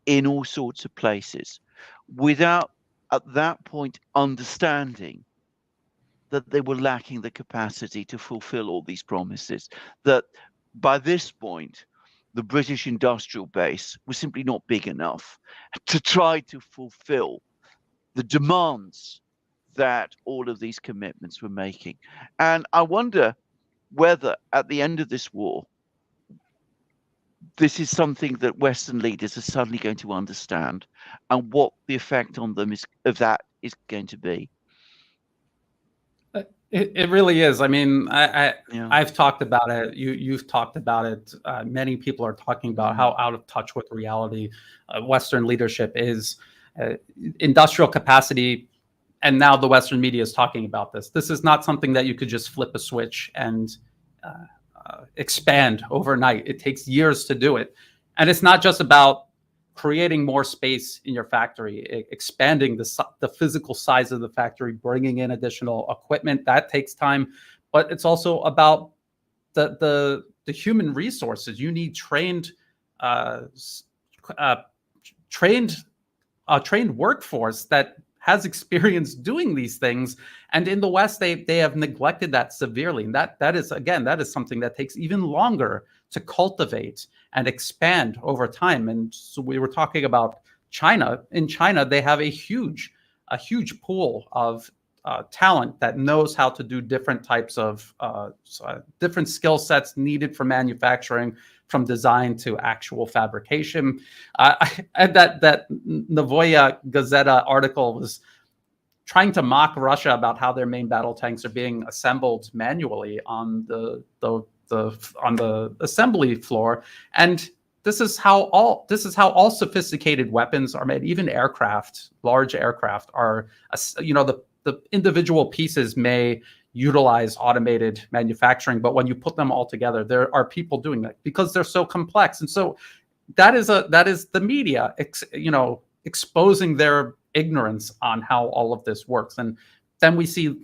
in all sorts of places, without at that point understanding that they were lacking the capacity to fulfill all these promises. That by this point, the British industrial base was simply not big enough to try to fulfill the demands that all of these commitments were making. And I wonder whether at the end of this war, this is something that Western leaders are suddenly going to understand, and what the effect on them of that is going to be.
It really is. I mean,
Yeah.
I've talked about it. You've talked about it. Many people are talking about how out of touch with reality Western leadership is. Industrial capacity, and now the Western media is talking about this. This is not something that you could just flip a switch and expand overnight. It takes years to do it. And it's not just about creating more space in your factory, expanding the physical size of the factory, bringing in additional equipment. That takes time. But it's also about the human resources. You need trained workforce that has experience doing these things. And in the West, they have neglected that severely. And that is something that takes even longer to cultivate and expand over time. And so we were talking about China. In China, they have a huge pool of talent that knows how to do different types of different skill sets needed for manufacturing, from design to actual fabrication. And that Novoya Gazeta article was trying to mock Russia about how their main battle tanks are being assembled manually on the assembly floor. And this is how all sophisticated weapons are made. Even aircraft, large aircraft, are, the individual pieces may utilize automated manufacturing, but when you put them all together, there are people doing that because they're so complex. And so that is the media, exposing their ignorance on how all of this works. And then we see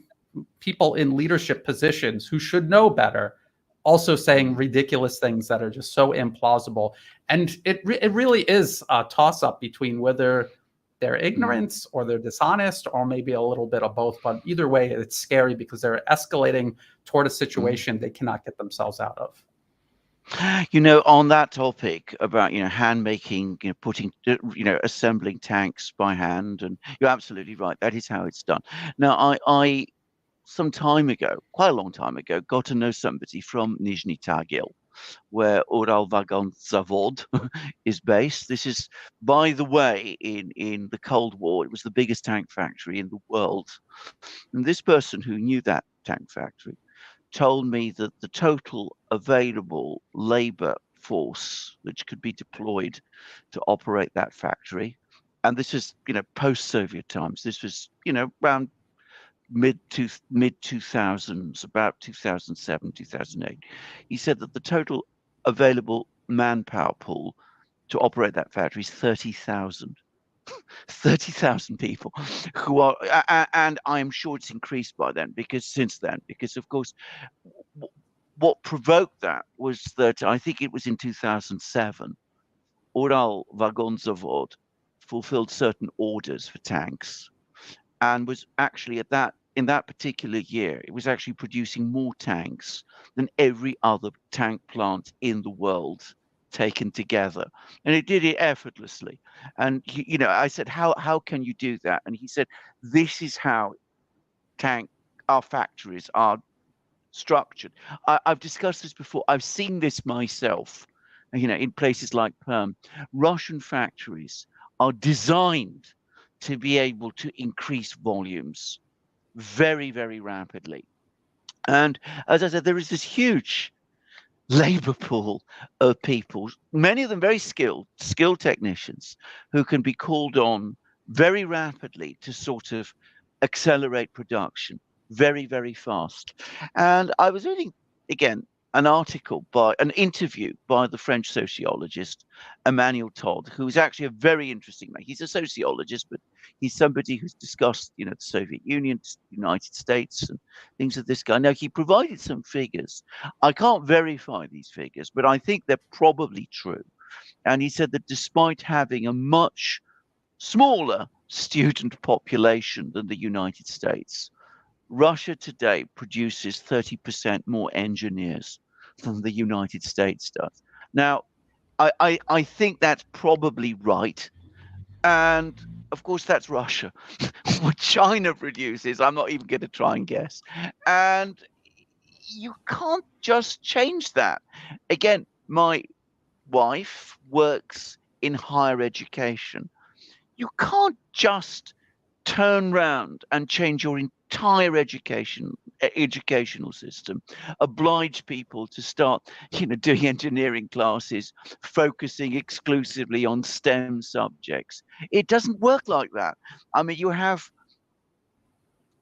people in leadership positions who should know better also saying ridiculous things that are just so implausible. And it really is a toss-up between whether they're ignorant or they're dishonest, or maybe a little bit of both. But either way, it's scary because they're escalating toward a situation they cannot get themselves out of.
You know, on that topic about, hand making, putting, assembling tanks by hand, and you're absolutely right. That is how it's done. Now, I some time ago, quite a long time ago, got to know somebody from Nizhny Tagil, where Uralvagon Zavod is based. This is, by the way, in the Cold War, it was the biggest tank factory in the world. And this person who knew that tank factory told me that the total available labor workforce which could be deployed to operate that factory. And this is, post-Soviet times. This was, around mid 2000s, about 2007, 2008. He said that the total available manpower pool to operate that factory is 30,000. 30,000 people who are, and I'm sure it's increased by then, because of course, what provoked that was that I think it was in 2007, Ural Vagonzavod fulfilled certain orders for tanks, and was actually in that particular year, it was actually producing more tanks than every other tank plant in the world taken together, and it did it effortlessly. And I said, how can you do that? And he said, this is how our factories are structured. I've discussed this before. I've seen this myself, in places like Perm. Russian factories are designed to be able to increase volumes very, very rapidly. And as I said, there is this huge labor pool of people, many of them very skilled technicians, who can be called on very rapidly to sort of accelerate production very, very fast. And I was reading, again, an interview by the French sociologist Emmanuel Todd, who is actually a very interesting man. He's a sociologist, but he's somebody who's discussed, the Soviet Union, the United States, and things of this kind. Now, he provided some figures. I can't verify these figures, but I think they're probably true. And he said that despite having a much smaller student population than the United States, Russia today produces 30% more engineers than the United States does. Now, I think that's probably right. And of course, that's Russia. What China produces, I'm not even going to try and guess. And you can't just change that. Again, my wife works in higher education. You can't just turn around and change your entire educational system, oblige people to start, doing engineering classes, focusing exclusively on STEM subjects. It doesn't work like that. I mean, you have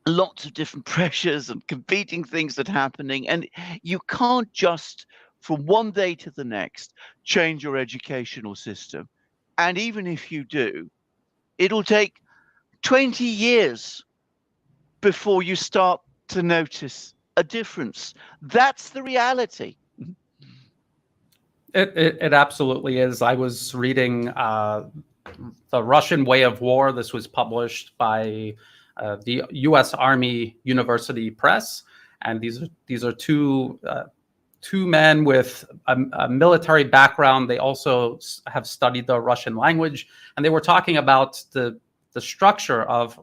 lots of different pressures and competing things that are happening, and you can't just from one day to the next change your educational system. And even if you do, it'll take 20 years before you start to notice a difference. That's the reality.
It absolutely is. I was reading The Russian Way of War. This was published by the U.S. Army University Press, and these are two men with a military background. They also have studied the Russian language, and they were talking about the structure of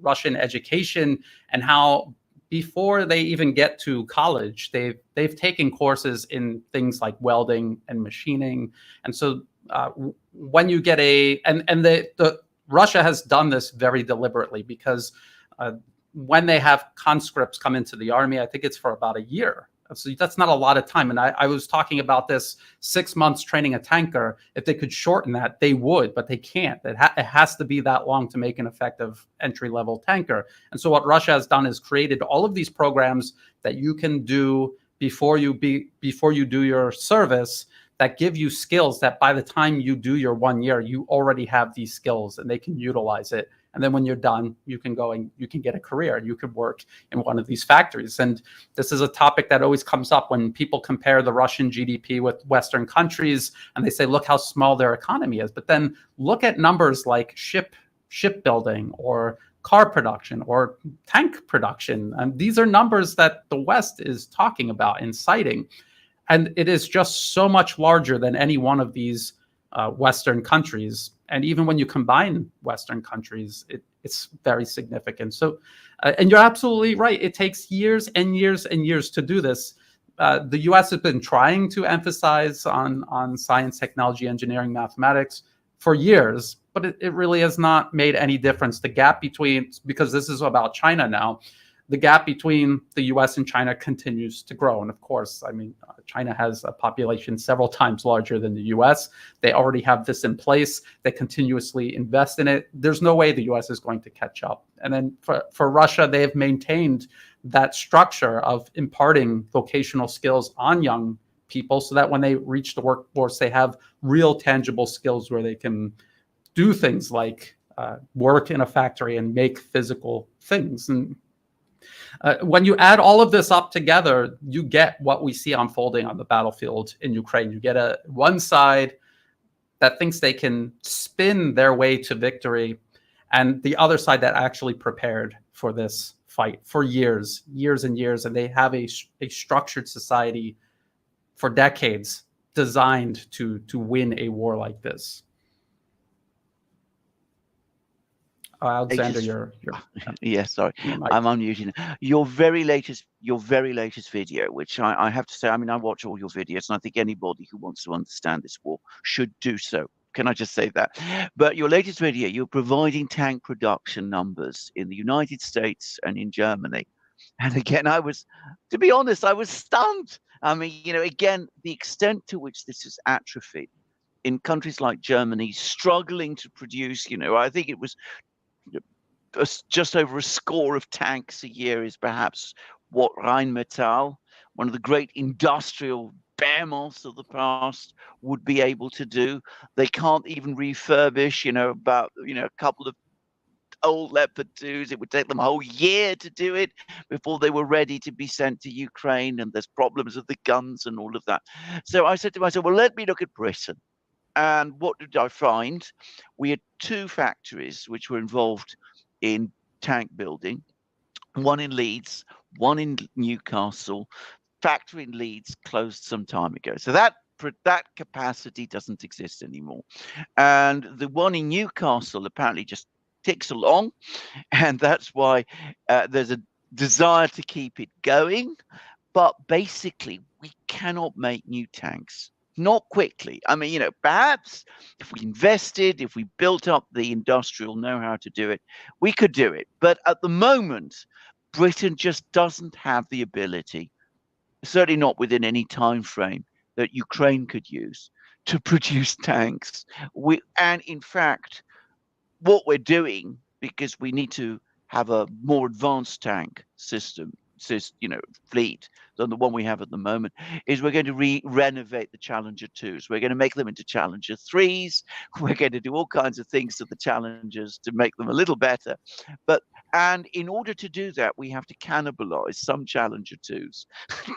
Russian education and how before they even get to college, they've taken courses in things like welding and machining. And so when you get the Russia has done this very deliberately, because when they have conscripts come into the army, I think it's for about a year. So that's not a lot of time. And I was talking about this 6 months training a tanker. If they could shorten that, they would, but they can't. It has to be that long to make an effective entry-level tanker. And so what Russia has done is created all of these programs that you can do before you do your service, that give you skills that by the time you do your 1 year, you already have these skills and they can utilize it. And then when you're done, you can go and you can get a career. You could work in one of these factories. And this is a topic that always comes up when people compare the Russian GDP with Western countries, and they say, look how small their economy is. But then look at numbers like shipbuilding or car production or tank production. And these are numbers that the West is talking about and citing. And it is just so much larger than any one of these Western countries. And even when you combine Western countries, it's very significant. So, and you're absolutely right. It takes years and years and years to do this. The U.S. has been trying to emphasize on science, technology, engineering, mathematics for years, but it really has not made any difference. The gap between, because this is about China now, the gap between the US and China continues to grow. And of course, I mean, China has a population several times larger than the US. They already have this in place. They continuously invest in it. There's no way the US is going to catch up. And then for Russia, they have maintained that structure of imparting vocational skills on young people so that when they reach the workforce, they have real tangible skills where they can do things like work in a factory and make physical things. And when you add all of this up together, you get what we see unfolding on the battlefield in Ukraine. You get one side that thinks they can spin their way to victory, and the other side that actually prepared for this fight for years and years, and they have a structured society for decades designed to win a war like this. Alexander, you're
yeah, sorry, I'm unmuting. Your very latest video, which I have to say, I mean, I watch all your videos, and I think anybody who wants to understand this war should do so. Can I just say that? But your latest video, you're providing tank production numbers in the United States and in Germany. And again, to be honest, I was stunned. I mean, you know, again, the extent to which this is atrophied in countries like Germany, struggling to produce, you know, I think it was just over a score of tanks a year is perhaps what Rheinmetall, one of the great industrial behemoths of the past, would be able to do. They can't even refurbish, you know, a couple of old Leopard 2s. It would take them a whole year to do it before they were ready to be sent to Ukraine, and there's problems with the guns and all of that. So I said to myself, well, let me look at Britain. And what did I find? We had two factories which were involved in tank building, one in Leeds, one in Newcastle. Factory in Leeds closed some time ago. So that capacity doesn't exist anymore. And the one in Newcastle apparently just ticks along. And that's why there's a desire to keep it going. But basically, we cannot make new tanks. Not quickly. I mean, you know, perhaps if we invested, if we built up the industrial know-how to do it, we could do it. But at the moment, Britain just doesn't have the ability, certainly not within any time frame that Ukraine could use, to produce tanks. And in fact, what we're doing, because we need to have a more advanced tank fleet than the one we have at the moment, is we're going to renovate the Challenger 2s. We're going to make them into Challenger 3s. We're going to do all kinds of things to the Challengers to make them a little better. And in order to do that, we have to cannibalize some Challenger 2s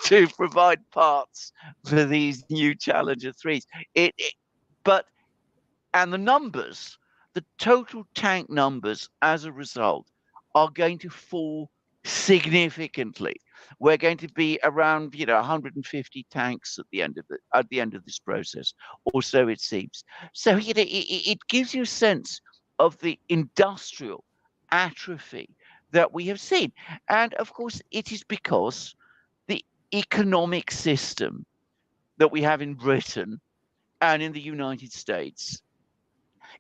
to provide parts for these new Challenger 3s. And the numbers, the total tank numbers as a result, are going to fall significantly. We're going to be around 150 tanks at the end of this process, or so it seems. So it gives you a sense of the industrial atrophy that we have seen. And of course, it is because the economic system that we have in Britain and in the United States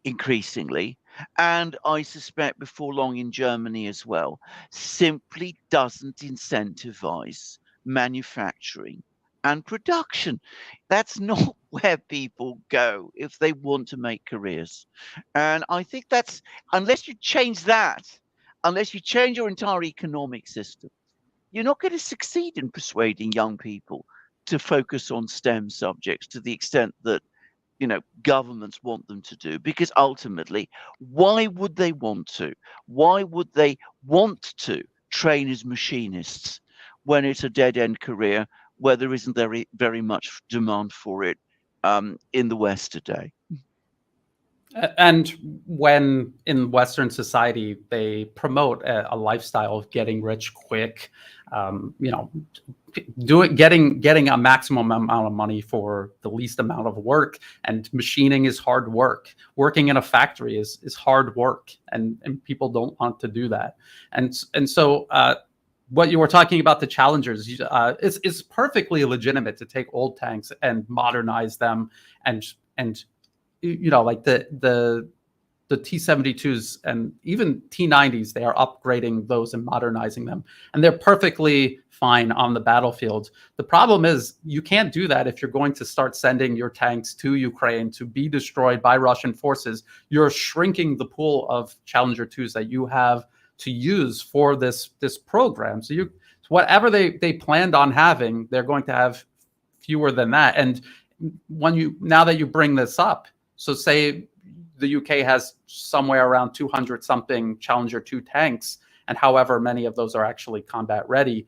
increasingly, and I suspect before long in Germany as well, simply doesn't incentivize manufacturing and production. That's not where people go if they want to make careers. And I think that's, unless you change that, unless you change your entire economic system, you're not going to succeed in persuading young people to focus on STEM subjects to the extent that governments want them to do. Because ultimately, why would they want to? Why would they want to train as machinists when it's a dead-end career where there isn't very much demand for it in the West today?
And when in Western society they promote a lifestyle of getting rich quick, getting a maximum amount of money for the least amount of work, and machining is hard work. Working in a factory is hard work, and people don't want to do that. And so what you were talking about, the Challengers, it's perfectly legitimate to take old tanks and modernize them and like the the T-72s and even T-90s, they are upgrading those and modernizing them, and they're perfectly fine on the battlefield. The problem is you can't do that if you're going to start sending your tanks to Ukraine to be destroyed by Russian forces. You're shrinking the pool of Challenger 2s that you have to use for this program. So whatever they planned on having, they're going to have fewer than that. And now that you bring this up, so say the UK has somewhere around 200 something Challenger 2 tanks, and however many of those are actually combat ready,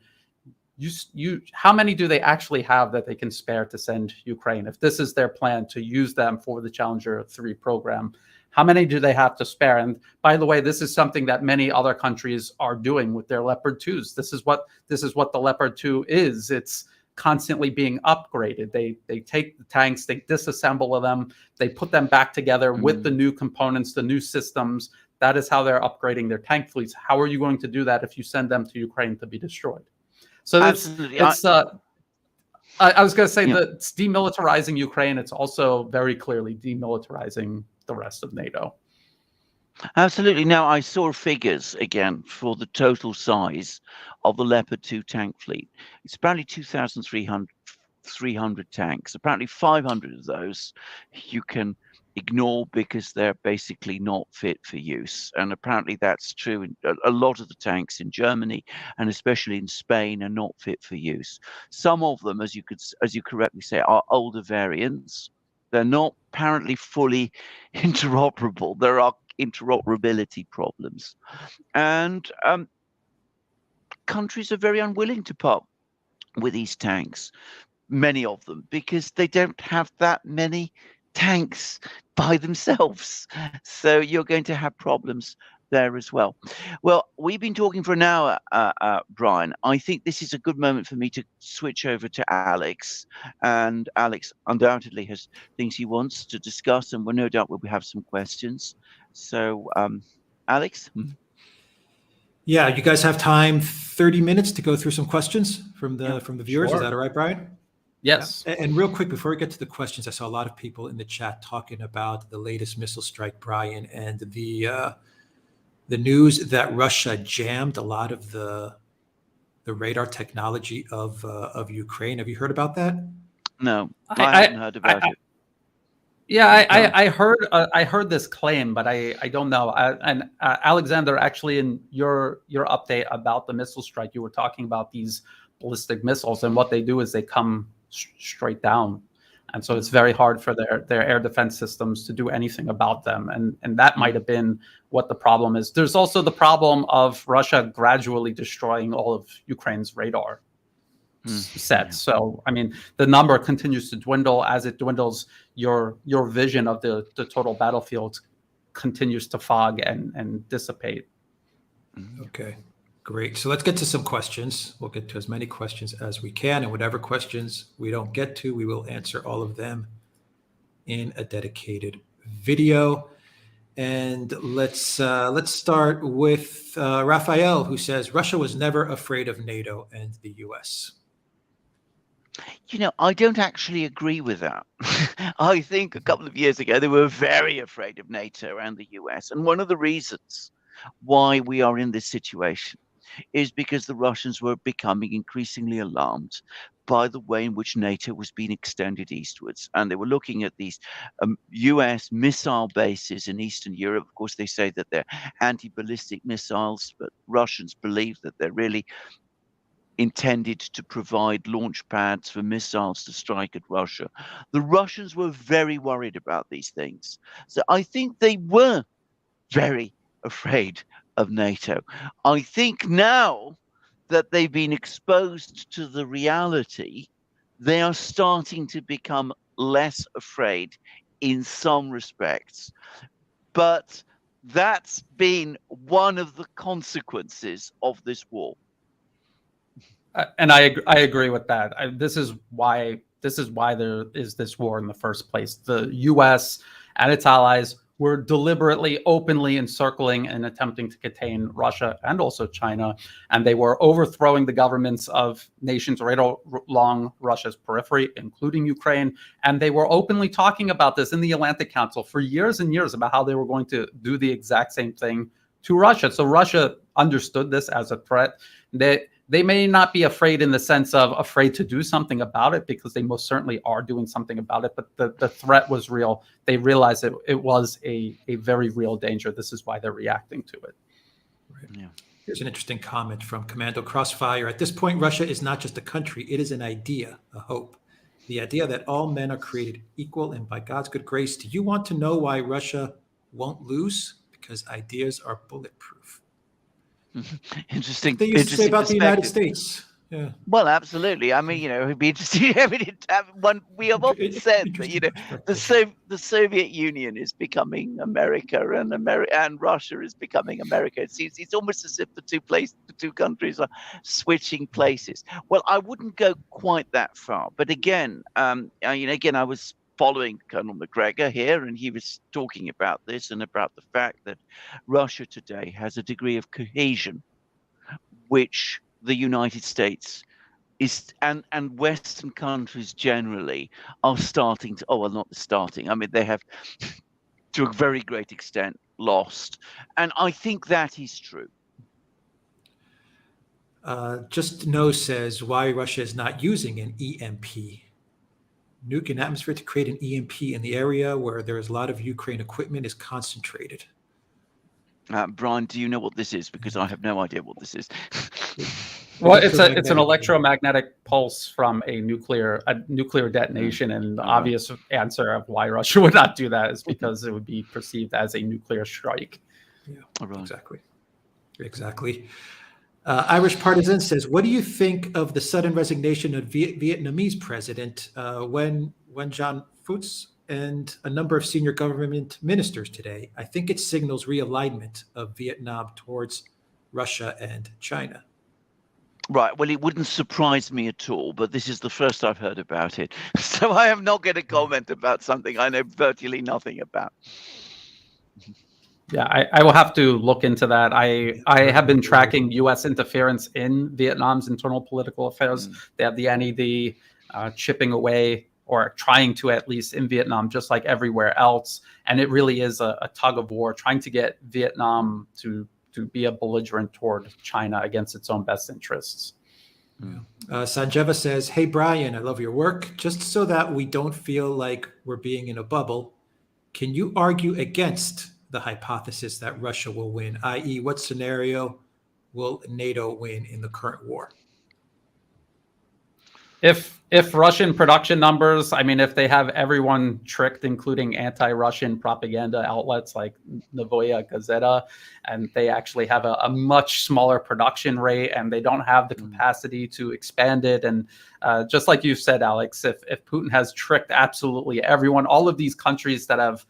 how many do they actually have that they can spare to send Ukraine? If this is their plan to use them for the Challenger 3 program, how many do they have to spare? And by the way, this is something that many other countries are doing with their Leopard 2s. This is what the Leopard 2 is. It's constantly being upgraded. They take the tanks, they disassemble them, they put them back together with the new components, the new systems. That is how they're upgrading their tank fleets. How are you going to do that if you send them to Ukraine to be destroyed? So I was going to say that it's demilitarizing Ukraine. It's also very clearly demilitarizing the rest of NATO.
Absolutely. Now, I saw figures again for the total size of the Leopard 2 tank fleet. It's apparently 2,300 tanks. Apparently 500 of those you can ignore because they're basically not fit for use. And apparently that's true. A lot of the tanks in Germany and especially in Spain are not fit for use. Some of them, as you correctly say, are older variants. They're not apparently fully interoperable. There are interoperability problems, and countries are very unwilling to part with these tanks, many of them, because they don't have that many tanks by themselves. So you're going to have problems there as well. Well, we've been talking for an hour, Brian. I think this is a good moment for me to switch over to Alex. And Alex undoubtedly has things he wants to discuss, and no doubt we'll have some questions. So, Alex?
Yeah, you guys have time, 30 minutes to go through some questions from the viewers.
Sure.
Is that all right, Brian?
Yes.
Yeah. And real quick, before we get to the questions, I saw a lot of people in the chat talking about the latest missile strike, Brian, and the news that Russia jammed a lot of the radar technology of Ukraine. Have you heard about that?
No, I haven't heard about it.
Yeah, I heard this claim, but I don't know. And Alexander, actually, in your update about the missile strike, you were talking about these ballistic missiles, and what they do is they come straight down, and so it's very hard for their air defense systems to do anything about them. And that might have been what the problem is. There's also the problem of Russia gradually destroying all of Ukraine's radar sets. So, I mean, the number continues to dwindle. As it dwindles, your vision of the total battlefield continues to fog and dissipate.
Okay, great. So let's get to some questions. We'll get to as many questions as we can, and whatever questions we don't get to, we will answer all of them in a dedicated video. And let's start with Raphael, who says Russia was never afraid of NATO and the US.
You know, I don't actually agree with that. I think a couple of years ago, they were very afraid of NATO and the US. And one of the reasons why we are in this situation is because the Russians were becoming increasingly alarmed by the way in which NATO was being extended eastwards. And they were looking at these US missile bases in Eastern Europe. Of course, they say that they're anti-ballistic missiles, but Russians believe that they're really intended to provide launch pads for missiles to strike at Russia. The Russians were very worried about these things. So I think they were very afraid of NATO. I think now that they've been exposed to the reality, they are starting to become less afraid in some respects. But that's been one of the consequences of this war.
And I agree with that. This is why there is this war in the first place. The U.S. and its allies were deliberately, openly encircling and attempting to contain Russia and also China. And they were overthrowing the governments of nations right along Russia's periphery, including Ukraine. And they were openly talking about this in the Atlantic Council for years and years about how they were going to do the exact same thing to Russia. So Russia understood this as a threat. They may not be afraid in the sense of afraid to do something about it, because they most certainly are doing something about it. But the threat was real. They realized it was a very real danger. This is why they're reacting to it.
Right. Yeah. Here's an interesting comment from Commando Crossfire. At this point, Russia is not just a country. It is an idea, a hope. The idea that all men are created equal and by God's good grace. Do you want to know why Russia won't lose? Because ideas are bulletproof.
Interesting.
They used to say about the United States. Yeah.
Well, absolutely. I mean, it'd be interesting to have one. We have often said that, the Soviet Union is becoming America, and Russia is becoming America. It's almost as if the two countries are switching places. Well, I wouldn't go quite that far, but again, I was following Colonel McGregor here, and he was talking about this and about the fact that Russia today has a degree of cohesion, which the United States is and Western countries generally are starting to. Oh, well, not starting. I mean, they have, to a very great extent, lost, and I think that is true.
Just No says why Russia is not using an EMP. Nuke an atmosphere to create an EMP in the area where there is a lot of Ukraine equipment is concentrated.
Brian, do you know what this is? Because I have no idea what this is.
Well, it's an electromagnetic pulse from a nuclear detonation, and the obvious answer of why Russia would not do that is because it would be perceived as a nuclear strike.
Yeah, right. Exactly. Irish Partisan says, what do you think of the sudden resignation of Vietnamese president Wen Jan Phuc and a number of senior government ministers today? I think it signals realignment of Vietnam towards Russia and China.
Right. Well, it wouldn't surprise me at all, but this is the first I've heard about it. So I am not going to comment about something I know virtually nothing about.
Yeah, I will have to look into that. I have been tracking U.S. interference in Vietnam's internal political affairs. They have the NED chipping away, or trying to, at least in Vietnam, just like everywhere else. And it really is a tug of war, trying to get Vietnam to be a belligerent toward China against its own best interests.
Yeah. Sanjeva says, hey, Brian, I love your work. Just so that we don't feel like we're being in a bubble, can you argue against the hypothesis that Russia will win, i.e., what scenario will NATO win in the current war?
If Russian production numbers, I mean, if they have everyone tricked, including anti-Russian propaganda outlets like Novoya Gazeta, and they actually have a much smaller production rate, and they don't have the capacity to expand it, and just like you said, Alex, if Putin has tricked absolutely everyone, all of these countries that have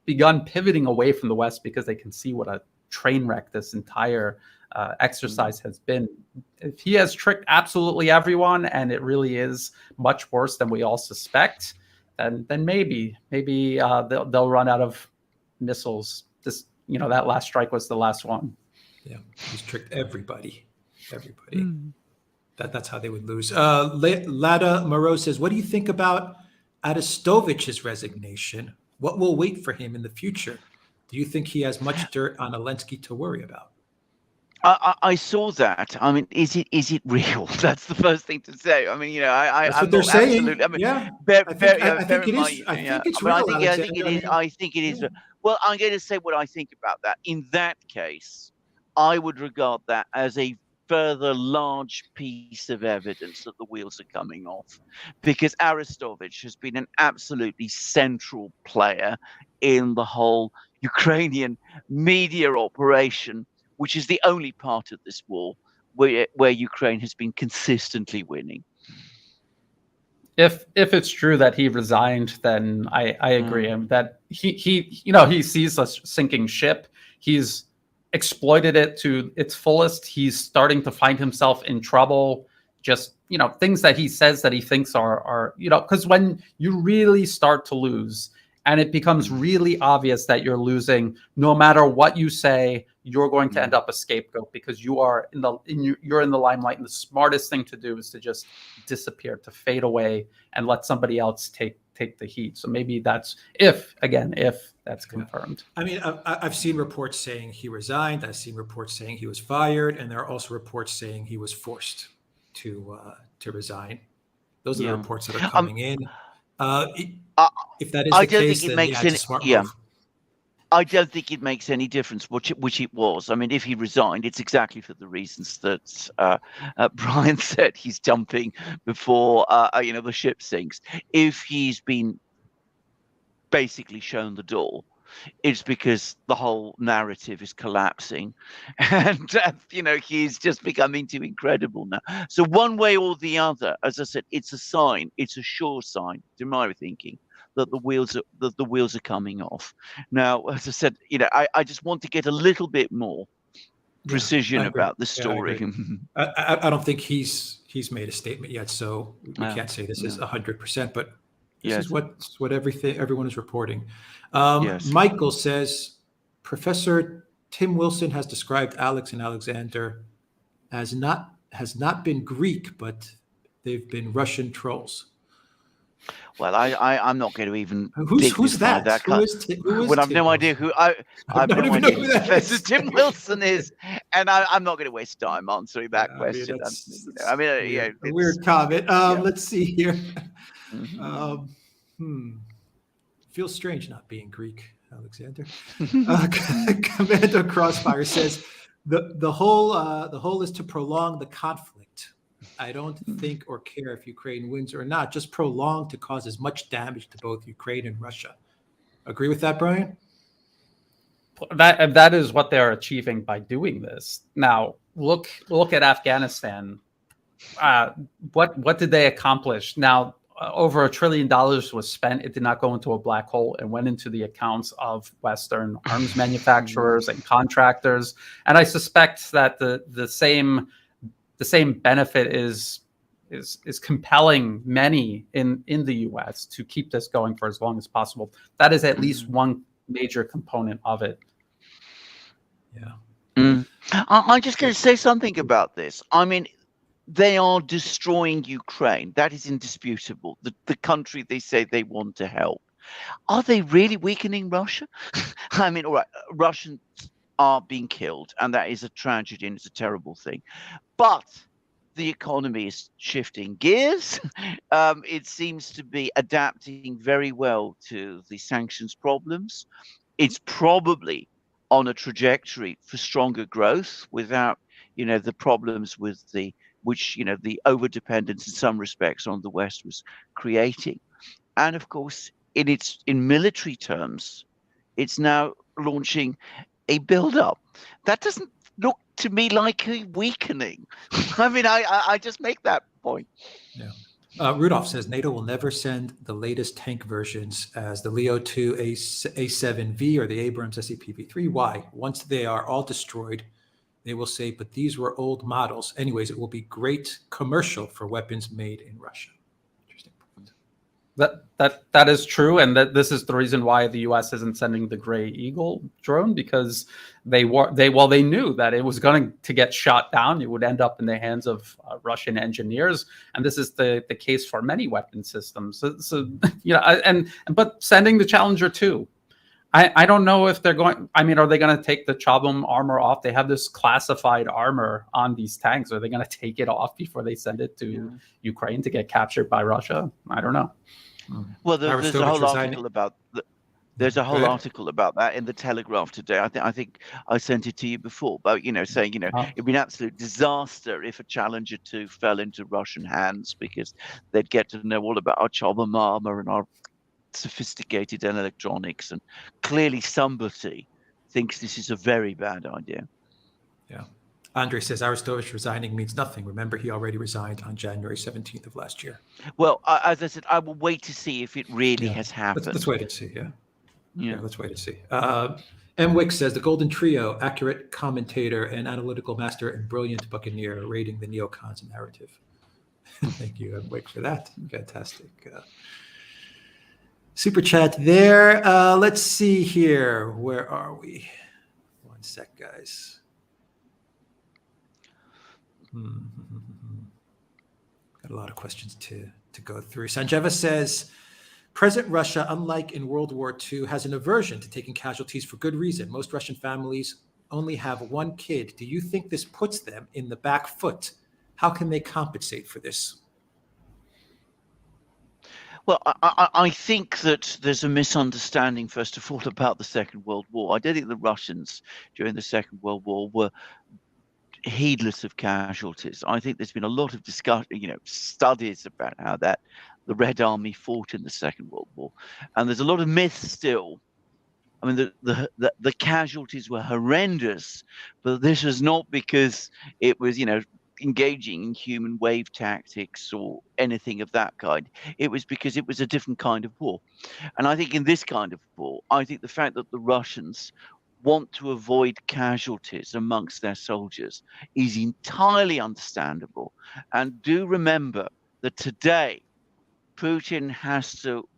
begun pivoting away from the West because they can see what a train wreck this entire exercise has been. If he has tricked absolutely everyone, and it really is much worse than we all suspect, then maybe they'll run out of missiles. That last strike was the last one.
Yeah, he's tricked everybody. That's how they would lose. Lada Moreau says, what do you think about Arestovich's resignation? What will wait for him in the future? Do you think he has much dirt on Zelensky to worry about?
I saw that. I mean, is it real? That's the first thing to say. I mean,
that's what they're saying. I mean,
yeah,
I think it is. I think it's real.
I think it is. Yeah. Well, I'm going to say what I think about that. In that case, I would regard that as a further large piece of evidence that the wheels are coming off, because Arestovich has been an absolutely central player in the whole Ukrainian media operation, which is the only part of this war where Ukraine has been consistently winning.
If it's true that he resigned, then I agree that he sees a sinking ship. He's exploited it to its fullest. He's starting to find himself in trouble. Just things that he says that he thinks are because when you really start to lose, And it becomes really obvious that you're losing. No matter what you say, you're going to end up a scapegoat because you're in the limelight. And the smartest thing to do is to just disappear, to fade away, and let somebody else take the heat. So maybe that's if that's confirmed.
I mean, I've seen reports saying he resigned. I've seen reports saying he was fired, and there are also reports saying he was forced to resign. Those are the reports that are coming in. If that is the case, then it's a smart move.
I don't think it makes any difference which it was. I mean, if he resigned, it's exactly for the reasons that Brian said. He's jumping before the ship sinks. If he's been basically shown the door, it's because the whole narrative is collapsing, and he's just becoming too incredible now. So one way or the other, as I said, it's a sign. It's a sure sign, to my thinking, that the wheels are coming off. Now, as I said, I just want to get a little bit more precision about the story.
I don't think he's made a statement yet, so we can't say this is 100%. But this is what everyone is reporting. Michael says Professor Tim Wilson has described Alex and Alexander has not been Greek, but they've been Russian trolls.
Well, I'm not going to even.
Who's that?
Who is well, I've no idea who. I have no idea who Professor Tim Wilson is, and I'm not going to waste time answering that question.
A weird comment. Let's see here. Feels strange not being Greek, Alexander. Commando Crossfire says the whole is to prolong the conflict. I don't think or care if Ukraine wins or not, just prolong to cause as much damage to both Ukraine and Russia. Agree with that, Brian?
That is what they're achieving by doing this. Now, look at Afghanistan. What did they accomplish? Now, over $1 trillion was spent. It did not go into a black hole and went into the accounts of Western arms manufacturers and contractors. And I suspect that the same benefit is compelling many in the U.S. to keep this going for as long as possible. That is at least one major component of it.
Yeah.
I'm just going to say something about this. I mean, they are destroying Ukraine. That is indisputable. The country they say they want to help. Are they really weakening Russia? I mean, all right, Russians are being killed, and that is a tragedy and it's a terrible thing. But the economy is shifting gears. It seems to be adapting very well to the sanctions problems. It's probably on a trajectory for stronger growth without, the problems with the overdependence in some respects on the West was creating. And of course, in military terms, it's now launching a build-up. That doesn't look to me like a weakening. I mean, I just make that point.
Yeah. Rudolph says NATO will never send the latest tank versions as the Leo 2 A7V or the Abrams SCPV3. Why? Once they are all destroyed, they will say, but these were old models. Anyways, it will be great commercial for weapons made in Russia. Interesting point.
That is true, and that this is the reason why the U.S. isn't sending the Gray Eagle drone, because they knew that it was going to get shot down. It would end up in the hands of Russian engineers, and this is the case for many weapon systems. So but sending the Challenger 2. I don't know if they're going. I mean, are they going to take the Chobham armor off? They have this classified armor on these tanks. Are they going to take it off before they send it to Ukraine to get captured by Russia? I don't know.
Well, there's a whole article about there's a whole article about that in the Telegraph today. I think I sent it to you before, but saying it'd be an absolute disaster if a Challenger 2 fell into Russian hands, because they'd get to know all about our Chobham armor and our sophisticated electronics, and clearly somebody thinks this is a very bad idea.
Yeah. Andre says Arestovich resigning means nothing. Remember, he already resigned on January 17th of last year.
Well, as I said, I will wait to see if it really has happened.
Let's wait and see. Yeah, let's wait and see. M. Wick says the Golden Trio, accurate commentator and analytical master and brilliant buccaneer, rating the neocons narrative. Thank you, M. Wick, for that. Fantastic. Super chat there. Let's see here. Where are we? One sec, guys. Got a lot of questions to go through. Sanjeva says, present Russia, unlike in World War II, has an aversion to taking casualties for good reason. Most Russian families only have one kid. Do you think this puts them in the back foot? How can they compensate for this?
Well, I think that there's a misunderstanding, first of all, about the Second World War. I don't think the Russians during the Second World War were heedless of casualties. I think there's been a lot of discussion, studies about how the Red Army fought in the Second World War, and there's a lot of myths still. I mean, the casualties were horrendous, but this was not because it was, engaging in human wave tactics or anything of that kind. It was because it was a different kind of war. And I think in this kind of war, I think the fact that the Russians want to avoid casualties amongst their soldiers is entirely understandable. And do remember that today, Putin has to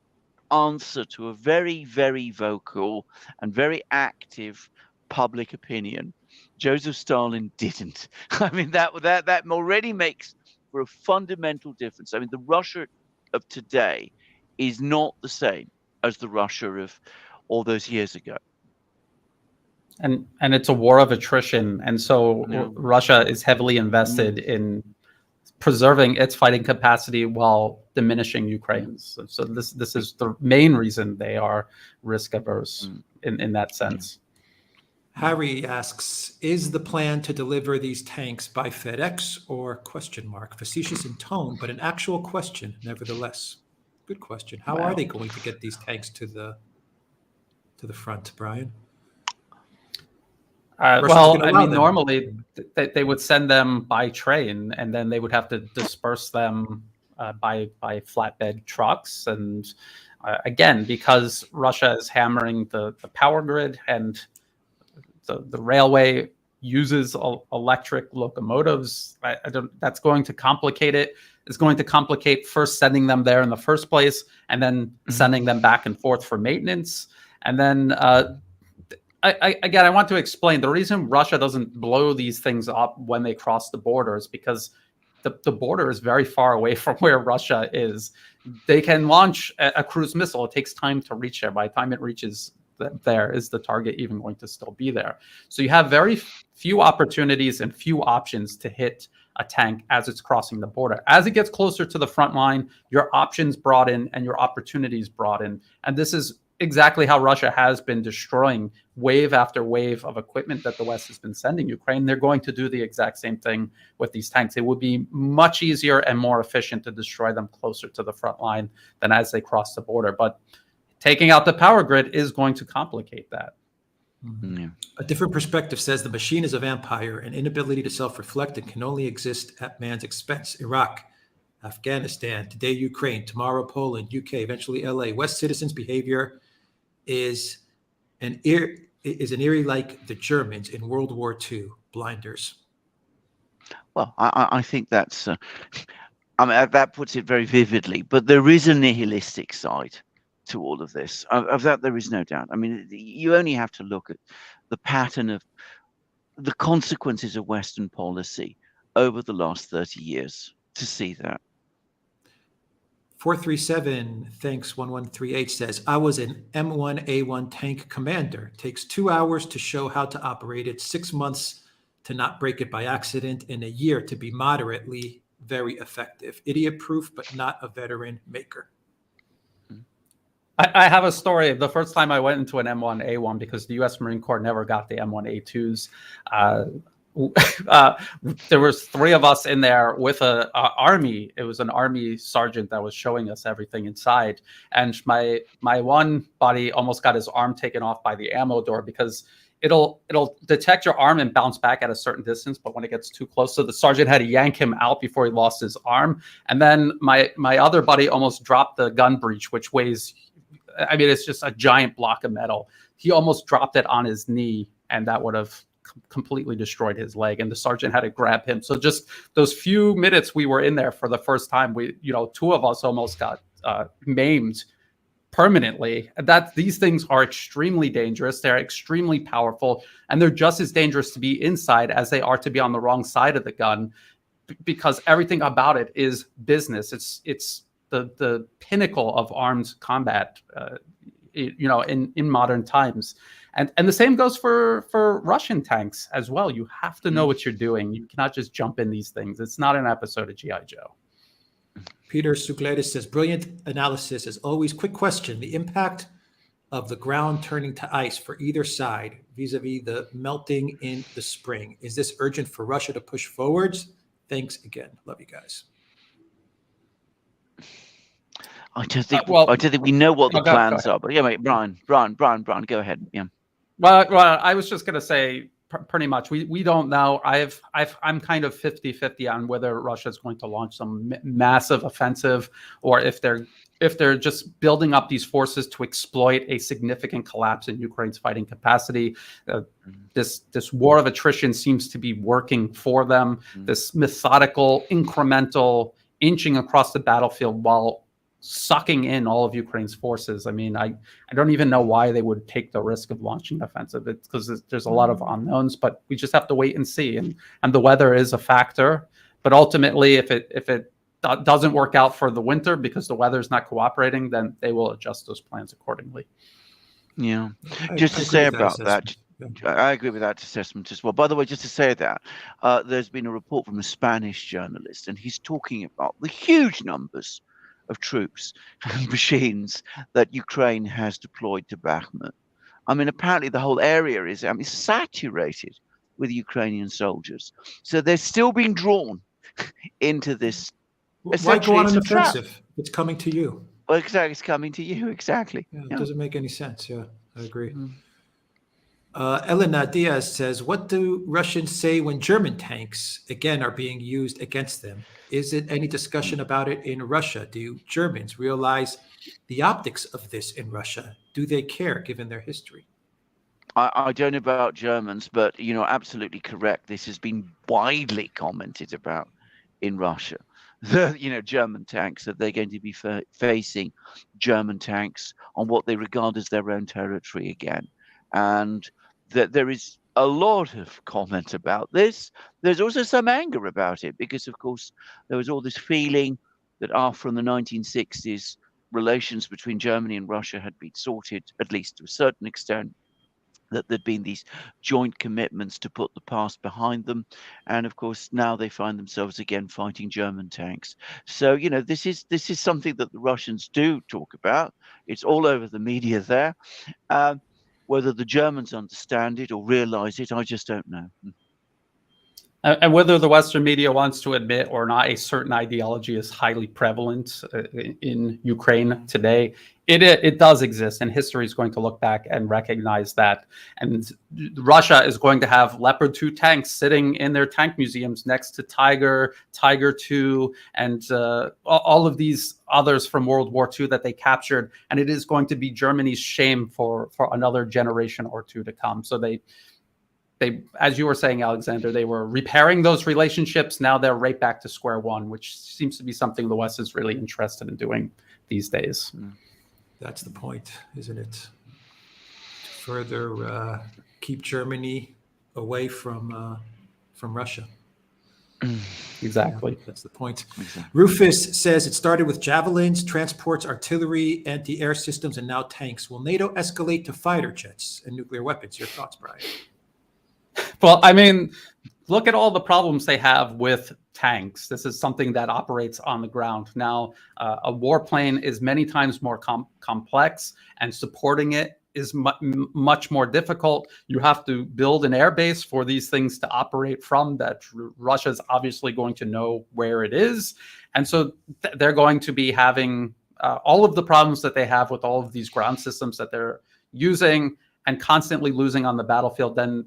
answer to a very, very vocal and very active public opinion. Joseph Stalin didn't. I mean, that already makes for a fundamental difference. I mean, the Russia of today is not the same as the Russia of all those years ago.
And it's a war of attrition, and so Russia is heavily invested in preserving its fighting capacity while diminishing Ukraine's. So this is the main reason they are risk averse in that sense.
Harry asks, is the plan to deliver these tanks by FedEx or ? Facetious in tone, but an actual question nevertheless. Good question. How are they going to get these tanks to the front, Brian?
Well, I mean, normally they would send them by train, and then they would have to disperse them by flatbed trucks. And again, because Russia is hammering the power grid, and the railway uses electric locomotives, that's going to complicate it. It's going to complicate first sending them there in the first place, and then sending them back and forth for maintenance. And then I want to explain the reason Russia doesn't blow these things up when they cross the border is because the border is very far away from where Russia is. They can launch a cruise missile. It takes time to reach there. By the time it reaches there, is the target even going to still be there? So you have very few opportunities and few options to hit a tank as it's crossing the border. As it gets closer to the front line, your options broaden and your opportunities broaden. And this is exactly how Russia has been destroying wave after wave of equipment that the West has been sending Ukraine. They're going to do the exact same thing with these tanks. It would be much easier and more efficient to destroy them closer to the front line than as they cross the border. But taking out the power grid is going to complicate that.
A different perspective says the machine is a vampire, an inability to self-reflect, and can only exist at man's expense. Iraq, Afghanistan, today Ukraine, tomorrow Poland, UK, eventually LA. West citizens' behavior is an eerie like the Germans in World War II, blinders.
Well, I think that's, that puts it very vividly, but there is a nihilistic side to all of this. Of that, there is no doubt. I mean, you only have to look at the pattern of the consequences of Western policy over the last 30 years to see that.
437, thanks 1138 says, I was an M1A1 tank commander. Takes 2 hours to show how to operate it, 6 months to not break it by accident, and a year to be moderately very effective. Idiot proof, but not a veteran maker.
I have a story. The first time I went into an M1A1, because the U.S. Marine Corps never got the M1A2s, there was 3 of us in there with a army. It was an army sergeant that was showing us everything inside. And my one buddy almost got his arm taken off by the ammo door, because it'll detect your arm and bounce back at a certain distance, but when it gets too close, so the sergeant had to yank him out before he lost his arm. And then my other buddy almost dropped the gun breech, which weighs, I mean, it's just a giant block of metal. He almost dropped it on his knee, and that would have completely destroyed his leg, and the sergeant had to grab him. So just those few minutes we were in there for the first time, 2 of us almost got maimed permanently. That these things are extremely dangerous. They're extremely powerful, and they're just as dangerous to be inside as they are to be on the wrong side of the gun, because everything about it is business. It's the pinnacle of armed combat, in modern times. And the same goes for Russian tanks as well. You have to know what you're doing. You cannot just jump in these things. It's not an episode of G.I. Joe.
Peter Sukledis says, brilliant analysis as always. Quick question. The impact of the ground turning to ice for either side vis-a-vis the melting in the spring. Is this urgent for Russia to push forwards? Thanks again. Love you guys.
I don't think we know what the plans are. But yeah, mate, Brian, go ahead. Yeah.
Well, I was just going to say, pretty much, we don't know. I'm kind of 50-50 on whether Russia is going to launch some massive offensive, or if they're just building up these forces to exploit a significant collapse in Ukraine's fighting capacity. This war of attrition seems to be working for them. This methodical, incremental inching across the battlefield while sucking in all of Ukraine's forces. I mean, I don't even know why they would take the risk of launching an offensive. It's because there's a lot of unknowns, but we just have to wait and see. And the weather is a factor. But ultimately, if it doesn't work out for the winter because the weather's not cooperating, then they will adjust those plans accordingly.
Yeah. Just to say about that, I agree with that assessment as well. By the way, just to say that, there's been a report from a Spanish journalist, and he's talking about the huge numbers of troops and machines that Ukraine has deployed to Bakhmut. I mean, apparently the whole area is saturated with Ukrainian soldiers. So they're still being drawn into this.
Why go on an offensive? It's coming to you.
Well, exactly. It's coming to you. Exactly.
Yeah, it doesn't make any sense. Yeah, I agree. Elena Diaz says, what do Russians say when German tanks, again, are being used against them? Is it any discussion about it in Russia? Do Germans realize the optics of this in Russia? Do they care, given their history?
I don't know about Germans, but absolutely correct. This has been widely commented about in Russia. The German tanks, that they're going to be facing German tanks on what they regard as their own territory again, and that there is a lot of comment about this. There's also some anger about it because, of course, there was all this feeling that after the 1960s, relations between Germany and Russia had been sorted, at least to a certain extent, that there'd been these joint commitments to put the past behind them. And of course, now they find themselves again fighting German tanks. So, this is something that the Russians do talk about. It's all over the media there. Whether the Germans understand it or realize it, I just don't know.
And whether the Western media wants to admit or not, a certain ideology is highly prevalent in Ukraine today. It does exist, and history is going to look back and recognize that. And Russia is going to have Leopard 2 tanks sitting in their tank museums next to Tiger, Tiger 2, and all of these others from World War II that they captured. And it is going to be Germany's shame for another generation or two to come. So they, as you were saying, Alexander, they were repairing those relationships. Now they're right back to square one, which seems to be something the West is really interested in doing these days.
That's the point, isn't it? To further keep Germany away from Russia.
Exactly.
Yeah, that's the point.
Exactly.
Rufus says it started with javelins, transports, artillery, anti-air systems, and now tanks. Will NATO escalate to fighter jets and nuclear weapons? Your thoughts, Brian?
Well, I mean, look at all the problems they have with tanks. This is something that operates on the ground. Now, a warplane is many times more complex, and supporting it is much more difficult. You have to build an air base for these things to operate from, that Russia's obviously going to know where it is. And so they're going to be having all of the problems that they have with all of these ground systems that they're using and constantly losing on the battlefield. Then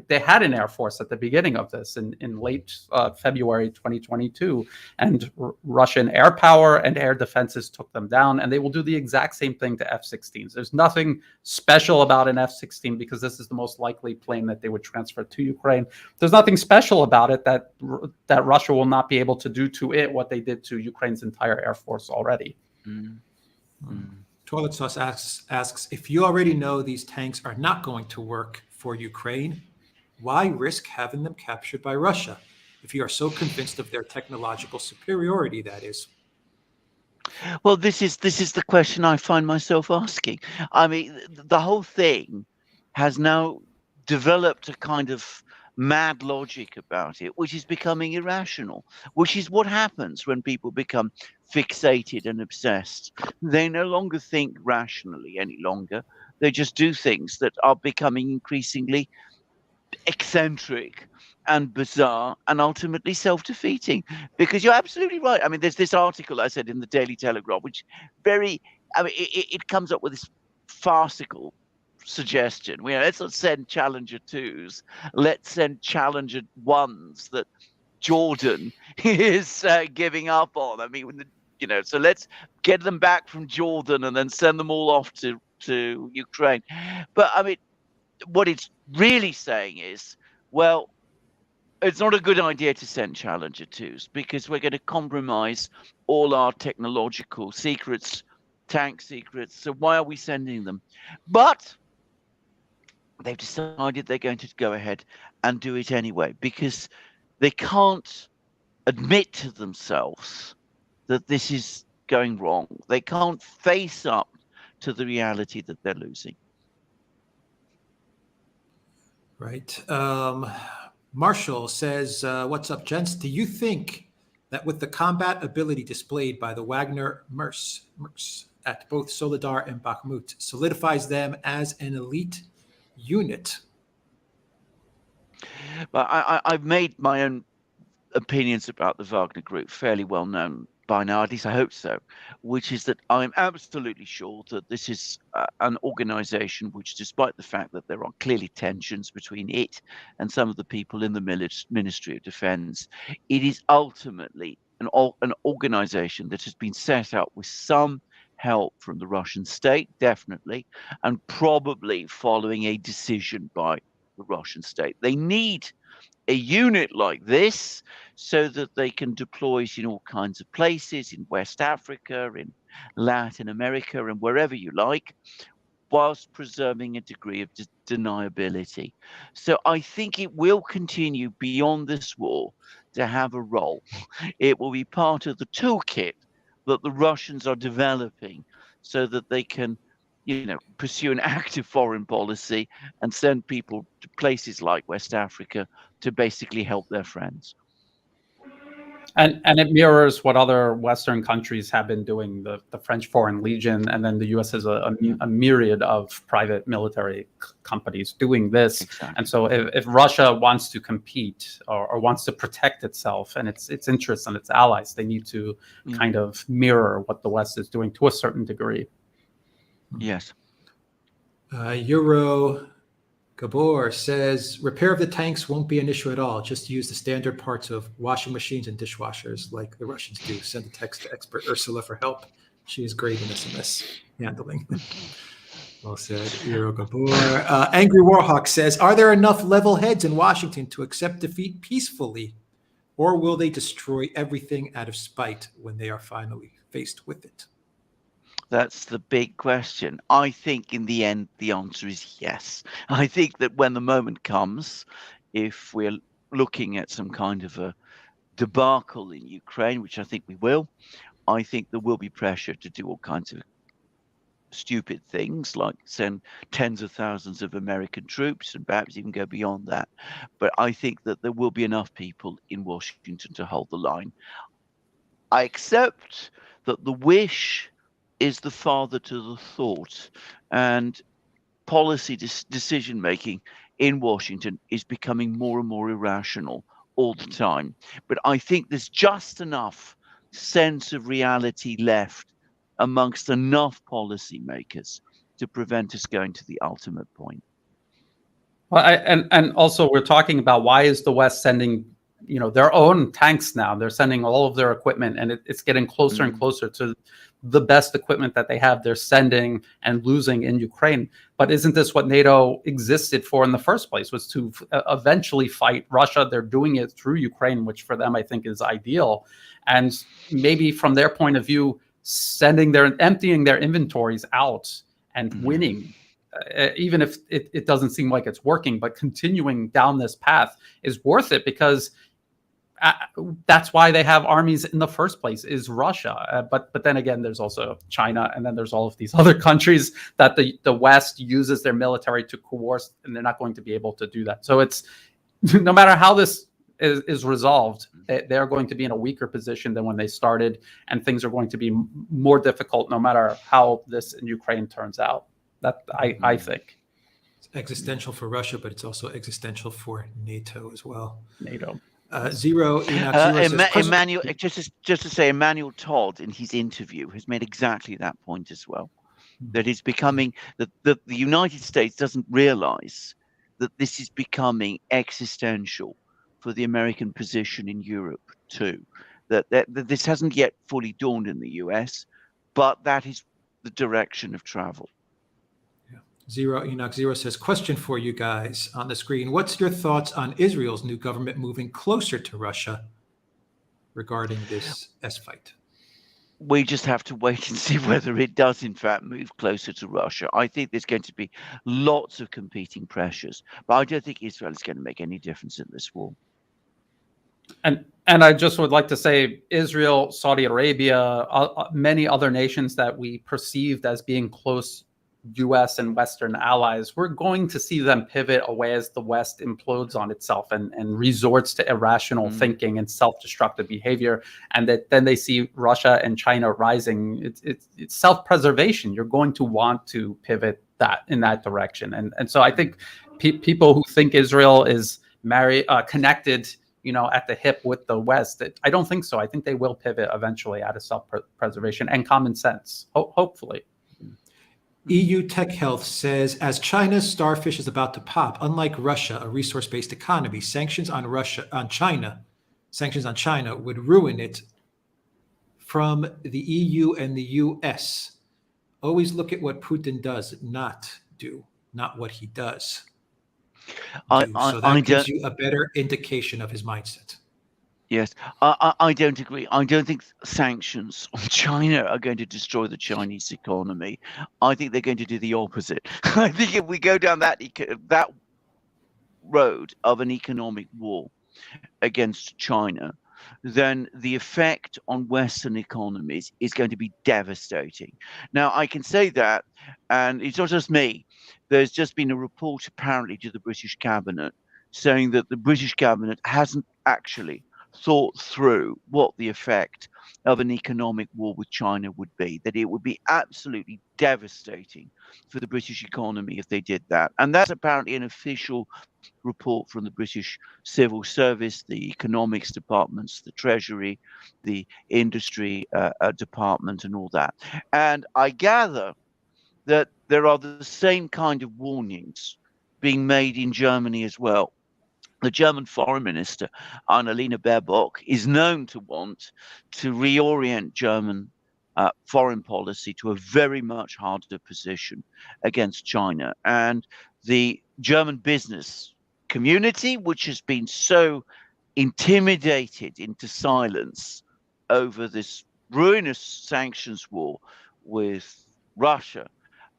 they had an air force at the beginning of this in late February 2022, and Russian air power and air defenses took them down, and they will do the exact same thing to F-16s. There's nothing special about an F-16 because this is the most likely plane that they would transfer to Ukraine. There's nothing special about it that Russia will not be able to do to it what they did to Ukraine's entire air force already.
Toilet Sauce asks, if you already know these tanks are not going to work for Ukraine, why risk having them captured by Russia? If you are so convinced of their technological superiority, that is.
Well, this is the question I find myself asking. I mean, the whole thing has now developed a kind of mad logic about it, which is becoming irrational, which is what happens when people become fixated and obsessed. They no longer think rationally any longer. They just do things that are becoming increasingly eccentric and bizarre and ultimately self-defeating, because you're absolutely right. I mean, there's this article I said in the Daily Telegraph, which it comes up with this farcical suggestion. Let's not send Challenger 2s, let's send Challenger 1s that Jordan is giving up on. I mean, so let's get them back from Jordan and then send them all off to Ukraine. But I mean, what it's really saying is, well, it's not a good idea to send Challenger 2s because we're going to compromise all our technological secrets, tank secrets. So why are we sending them? But they've decided they're going to go ahead and do it anyway because they can't admit to themselves that this is going wrong. They can't face up to the reality that they're losing.
Right. Marshall says, what's up, gents? Do you think that with the combat ability displayed by the Wagner Mercs at both Soledar and Bakhmut solidifies them as an elite unit?
But I've made my own opinions about the Wagner Group fairly well known by now, at least I hope so, which is that I'm absolutely sure that this is an organization which, despite the fact that there are clearly tensions between it and some of the people in the Ministry of Defense, it is ultimately an organization that has been set up with some help from the Russian state, definitely, and probably following a decision by the Russian state. They need a unit like this so that they can deploy in all kinds of places, in West Africa, in Latin America, and wherever you like, whilst preserving a degree of deniability. So I think it will continue beyond this war to have a role. It will be part of the toolkit that the Russians are developing so that they can pursue an active foreign policy and send people to places like West Africa to basically help their friends.
And it mirrors what other Western countries have been doing, the French Foreign Legion, and then the U.S. has a myriad of private military companies doing this.
Exactly.
And so if Russia wants to compete or wants to protect itself and its interests and its allies, they need to kind of mirror what the West is doing to a certain degree.
Yes.
Euro Gabor says, repair of the tanks won't be an issue at all. Just use the standard parts of washing machines and dishwashers like the Russians do. Send a text to expert Ursula for help. She is great in SMS handling. Well said, Euro Gabor. Angry Warhawk says, are there enough level heads in Washington to accept defeat peacefully? Or will they destroy everything out of spite when they are finally faced with it?
That's the big question. I think in the end, the answer is yes. I think that when the moment comes, if we're looking at some kind of a debacle in Ukraine, which I think we will, I think there will be pressure to do all kinds of stupid things like send tens of thousands of American troops and perhaps even go beyond that. But I think that there will be enough people in Washington to hold the line. I accept that the wish is the father to the thought, and policy decision making in Washington is becoming more and more irrational all the time. But I think there's just enough sense of reality left amongst enough policymakers to prevent us going to the ultimate point.
Well, and also we're talking about why is the West sending their own tanks now? They're sending all of their equipment, and it's getting closer and closer to the best equipment that they have. They're sending and losing in Ukraine. But isn't this what NATO existed for in the first place, was to eventually fight Russia? They're doing it through Ukraine, which for them I think is ideal. And maybe from their point of view, emptying their inventories out and winning, even if it doesn't seem like it's working, but continuing down this path is worth it, because that's why they have armies in the first place, is Russia. But then again, there's also China, and then there's all of these other countries that the West uses their military to coerce, and they're not going to be able to do that. So it's, no matter how this is resolved, they're going to be in a weaker position than when they started, and things are going to be more difficult no matter how this in Ukraine turns out. That I think.
It's existential for Russia, but it's also existential for NATO as well.
NATO.
Zero Enoch Zero says,
Emmanuel, just to say, Emmanuel Todd in his interview has made exactly that point as well. That it's becoming that the United States doesn't realize that this is becoming existential for the American position in Europe too. That this hasn't yet fully dawned in the US, but that is the direction of travel.
Zero Enoch Zero says, question for you guys on the screen. What's your thoughts on Israel's new government moving closer to Russia regarding this S fight?
We just have to wait and see whether it does in fact move closer to Russia. I think there's going to be lots of competing pressures, but I don't think Israel is going to make any difference in this war.
And I just would like to say, Israel, Saudi Arabia, many other nations that we perceived as being close U.S. and Western allies, we're going to see them pivot away as the West implodes on itself and resorts to irrational thinking and self-destructive behavior, and that then they see Russia and China rising. It's self-preservation. You're going to want to pivot in that direction, and so I think people who think Israel is connected, at the hip with the West, I don't think so. I think they will pivot eventually out of self-preservation and common sense, hopefully.
EU Tech Health says, as China's starfish is about to pop, unlike Russia, a resource-based economy, sanctions on China would ruin it from the EU and the US. Always look at what Putin does not do, not what he does. So that gives you a better indication of his mindset.
Yes, I don't agree. I don't think sanctions on China are going to destroy the Chinese economy. I think they're going to do the opposite. I think if we go down that road of an economic war against China, then the effect on Western economies is going to be devastating. Now, I can say that, and it's not just me. There's just been a report apparently to the British cabinet saying that the British cabinet hasn't actually thought through what the effect of an economic war with China would be, that it would be absolutely devastating for the British economy if they did that. And that's apparently an official report from the British Civil Service, the economics departments, the Treasury, the industry department, and all that. And I gather that there are the same kind of warnings being made in Germany as well. The German foreign minister, Annalena Baerbock, is known to want to reorient German foreign policy to a very much harder position against China. And the German business community, which has been so intimidated into silence over this ruinous sanctions war with Russia,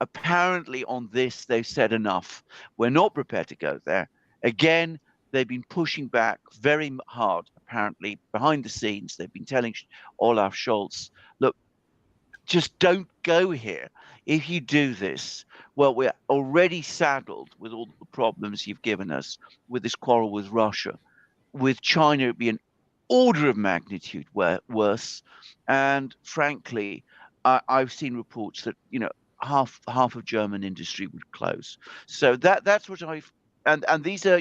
apparently on this, they've said enough. We're not prepared to go there. Again, they've been pushing back very hard, apparently, behind the scenes. They've been telling Olaf Scholz, look, just don't go here. If you do this, well, we're already saddled with all the problems you've given us with this quarrel with Russia. With China, it'd be an order of magnitude worse. And frankly, I've seen reports that, half of German industry would close. So that's what and these are,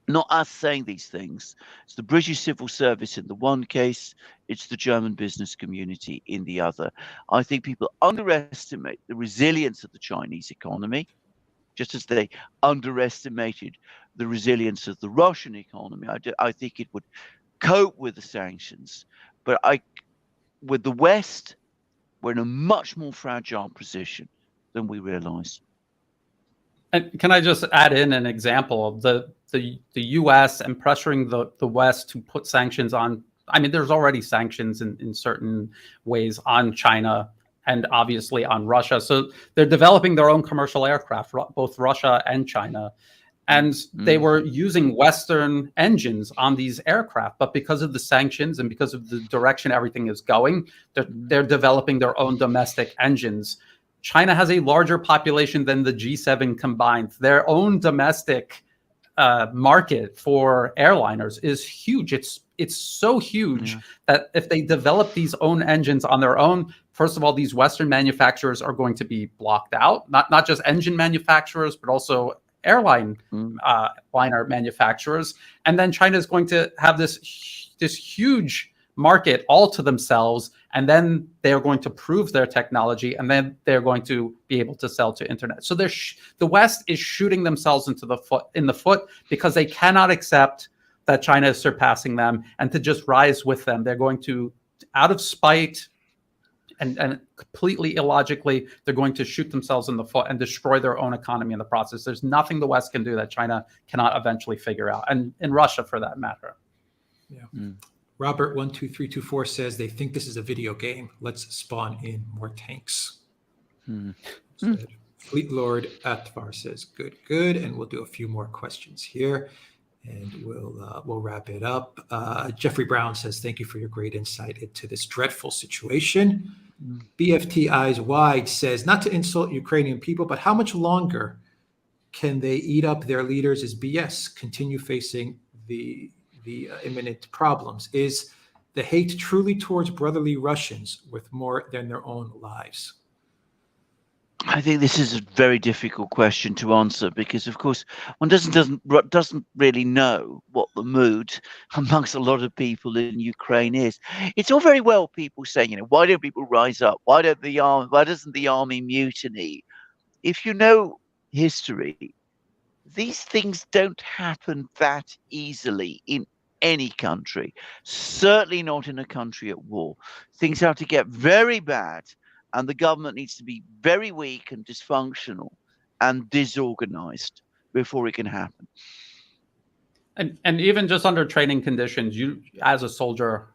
not us saying these things. It's the British Civil Service in the one case, it's the German business community in the other. I think people underestimate the resilience of the Chinese economy, just as they underestimated the resilience of the Russian economy. I think it would cope with the sanctions, but with the West, we're in a much more fragile position than we realize.
And can I just add in an example of the U.S. and pressuring the West to put sanctions on I mean, there's already sanctions in certain ways on China and obviously on Russia. So they're developing their own commercial aircraft, both Russia and China. And they were using Western engines on these aircraft, but because of the sanctions and because of the direction everything is going, they're developing their own domestic engines. China has a larger population than the G7 combined. Their own domestic market for airliners is huge. It's so huge that if they develop these own engines on their own, first of all, these Western manufacturers are going to be blocked out. Not just engine manufacturers, but also airline liner manufacturers. And then China is going to have this huge market all to themselves, and then they're going to prove their technology, and then they're going to be able to sell to internet. So the West is shooting themselves in the foot because they cannot accept that China is surpassing them and to just rise with them. They're going to, out of spite and completely illogically, they're going to shoot themselves in the foot and destroy their own economy in the process. There's nothing the West can do that China cannot eventually figure out, and in Russia for that matter.
Yeah. Robert 12324 says they think this is a video game. Let's spawn in more tanks. Fleet Lord Atvar says good, and we'll do a few more questions here, and we'll wrap it up. Jeffrey Brown says thank you for your great insight into this dreadful situation. BFT Eyes Wide says not to insult Ukrainian people, but how much longer can they eat up their leaders as BS? Continue facing the imminent problems. Is the hate truly towards brotherly Russians worth more than their own lives?
I think this is a very difficult question to answer because, of course, one doesn't really know what the mood amongst a lot of people in Ukraine is. It's all very well people saying, why don't people rise up? Why doesn't the army mutiny? If you know history, these things don't happen that easily in any country, certainly not in a country at war. Things have to get very bad, and the government needs to be very weak and dysfunctional and disorganized before it can happen.
And even just under training conditions, you as a soldier,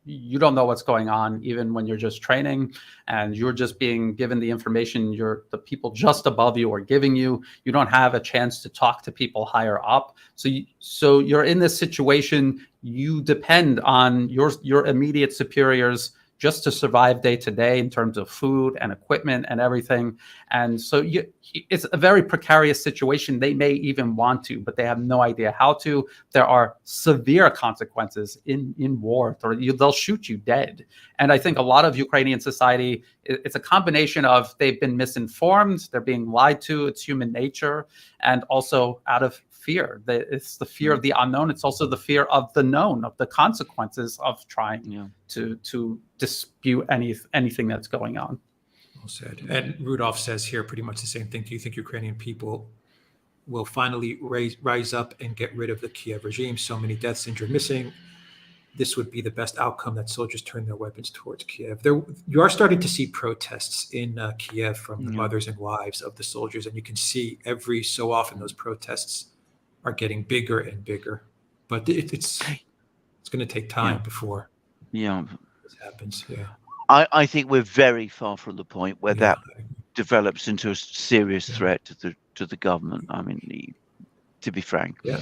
you don't know what's going on, even when you're just training and you're just being given the information the people just above you are giving you. You don't have a chance to talk to people higher up. So you're in this situation. You depend on your immediate superiors just to survive day to day in terms of food and equipment and everything. And so it's a very precarious situation. They may even want to, but they have no idea how to. There are severe consequences in war. They'll shoot you dead. And I think a lot of Ukrainian society, it's a combination of they've been misinformed, they're being lied to, it's human nature, and also out of fear. It's the fear of the unknown. It's also the fear of the known, of the consequences of trying to dispute anything that's going on.
Well said. And Rudolph says here pretty much the same thing. Do you think Ukrainian people will finally rise up and get rid of the Kiev regime? So many deaths, injured, missing. This would be the best outcome, that soldiers turn their weapons towards Kiev. You are starting to see protests in Kiev from the mothers and wives of the soldiers, and you can see every so often those protests are getting bigger and bigger. But it's going to take time before this happens. Yeah,
I think we're very far from the point where that develops into a serious threat to the government. I mean, to be frank.
Yeah.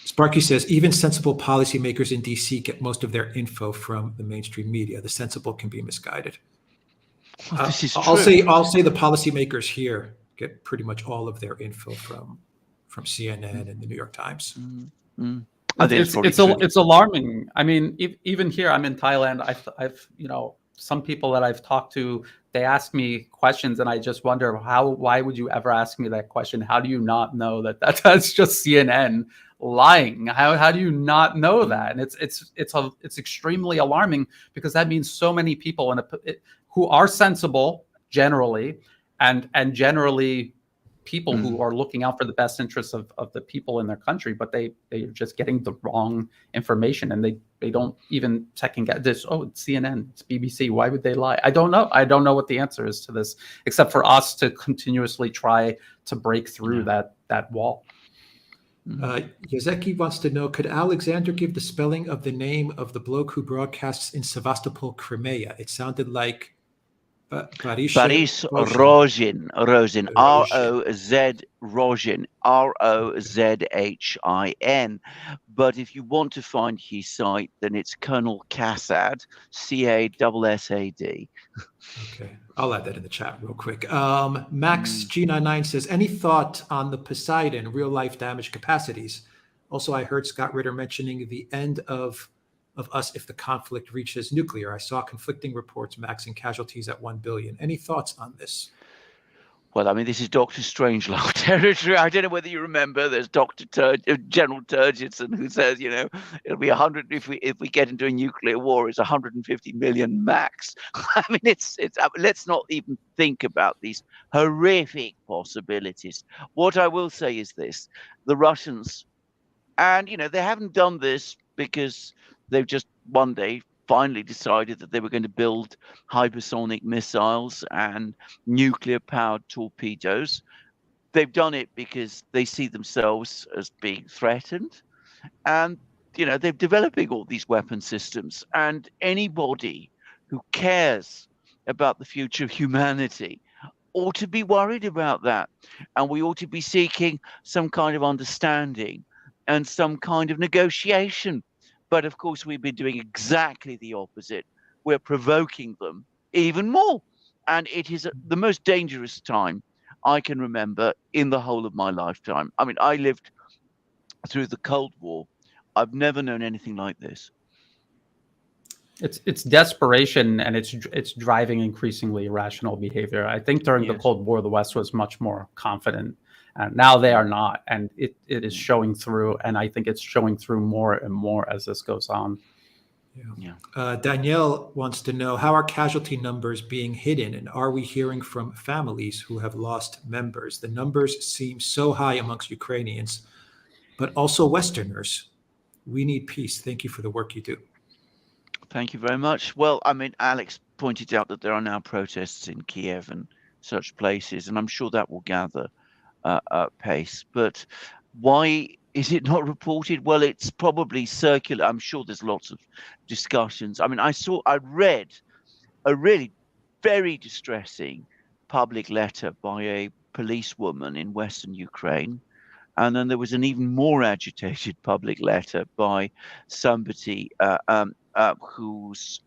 Sparky says, even sensible policymakers in DC get most of their info from the mainstream media. The sensible can be misguided.
Well, this is true.
I'll say the policymakers here get pretty much all of their info from CNN and the New York Times.
Mm-hmm.
It's alarming. I mean, even here, I'm in Thailand. I've some people that I've talked to, they ask me questions, and I just wonder why would you ever ask me that question? How do you not know that's just CNN lying? How do you not know that? And it's extremely alarming, because that means so many people who are sensible generally, and generally people who are looking out for the best interests of the people in their country, but they're just getting the wrong information, and they don't even second guess this. Oh, it's CNN, it's BBC. Why would they lie? I don't know. I don't know what the answer is to this, except for us to continuously try to break through that wall.
Yozeki wants to know, could Alexander give the spelling of the name of the bloke who broadcasts in Sevastopol, Crimea? It sounded like
Boris Rozhin, R-O-Z Rozhin, R-O-Z-H-I-N. But if you want to find his site, then it's Colonel Cassad, C-A-S-S-A-D.
Okay, I'll add that in the chat real quick. Max G99 says, any thought on the Poseidon real-life damage capacities? Also, I heard Scott Ritter mentioning the end of us if the conflict reaches nuclear. I saw conflicting reports maxing casualties at 1 billion. Any thoughts on this?
Well, I mean, this is Dr. Strangelove territory. I don't know whether you remember. There's General Turgidson, who says, you know, it'll be 100 if we get into a nuclear war. It's 150 million max. I mean, it's. Let's not even think about these horrific possibilities. What I will say is this: the Russians, and you know, they haven't done this because they've just one day finally decided that they were going to build hypersonic missiles and nuclear-powered torpedoes. They've done it because they see themselves as being threatened. And, you know, they're developing all these weapon systems. And anybody who cares about the future of humanity ought to be worried about that. And we ought to be seeking some kind of understanding and some kind of negotiation. But of course, we've been doing exactly the opposite. We're provoking them even more. And it is the most dangerous time I can remember in the whole of my lifetime. I mean, I lived through the Cold War. I've never known anything like this.
It's desperation, and it's driving increasingly irrational behavior. I think during the Cold War, the West was much more confident. And now they are not, and it is showing through, and I think it's showing through more and more as this goes on.
Danielle wants to know, how are casualty numbers being hidden, and are we hearing from families who have lost members? The numbers seem so high amongst Ukrainians, but also Westerners. We need peace. Thank you for the work you do.
Thank you very much. Well, I mean, Alex pointed out that there are now protests in Kiev and such places, and I'm sure that will gather pace. But why is it not reported? Well, it's probably circular. I'm sure there's lots of discussions. I mean, I read a really very distressing public letter by a policewoman in Western Ukraine. And then there was an even more agitated public letter by somebody whose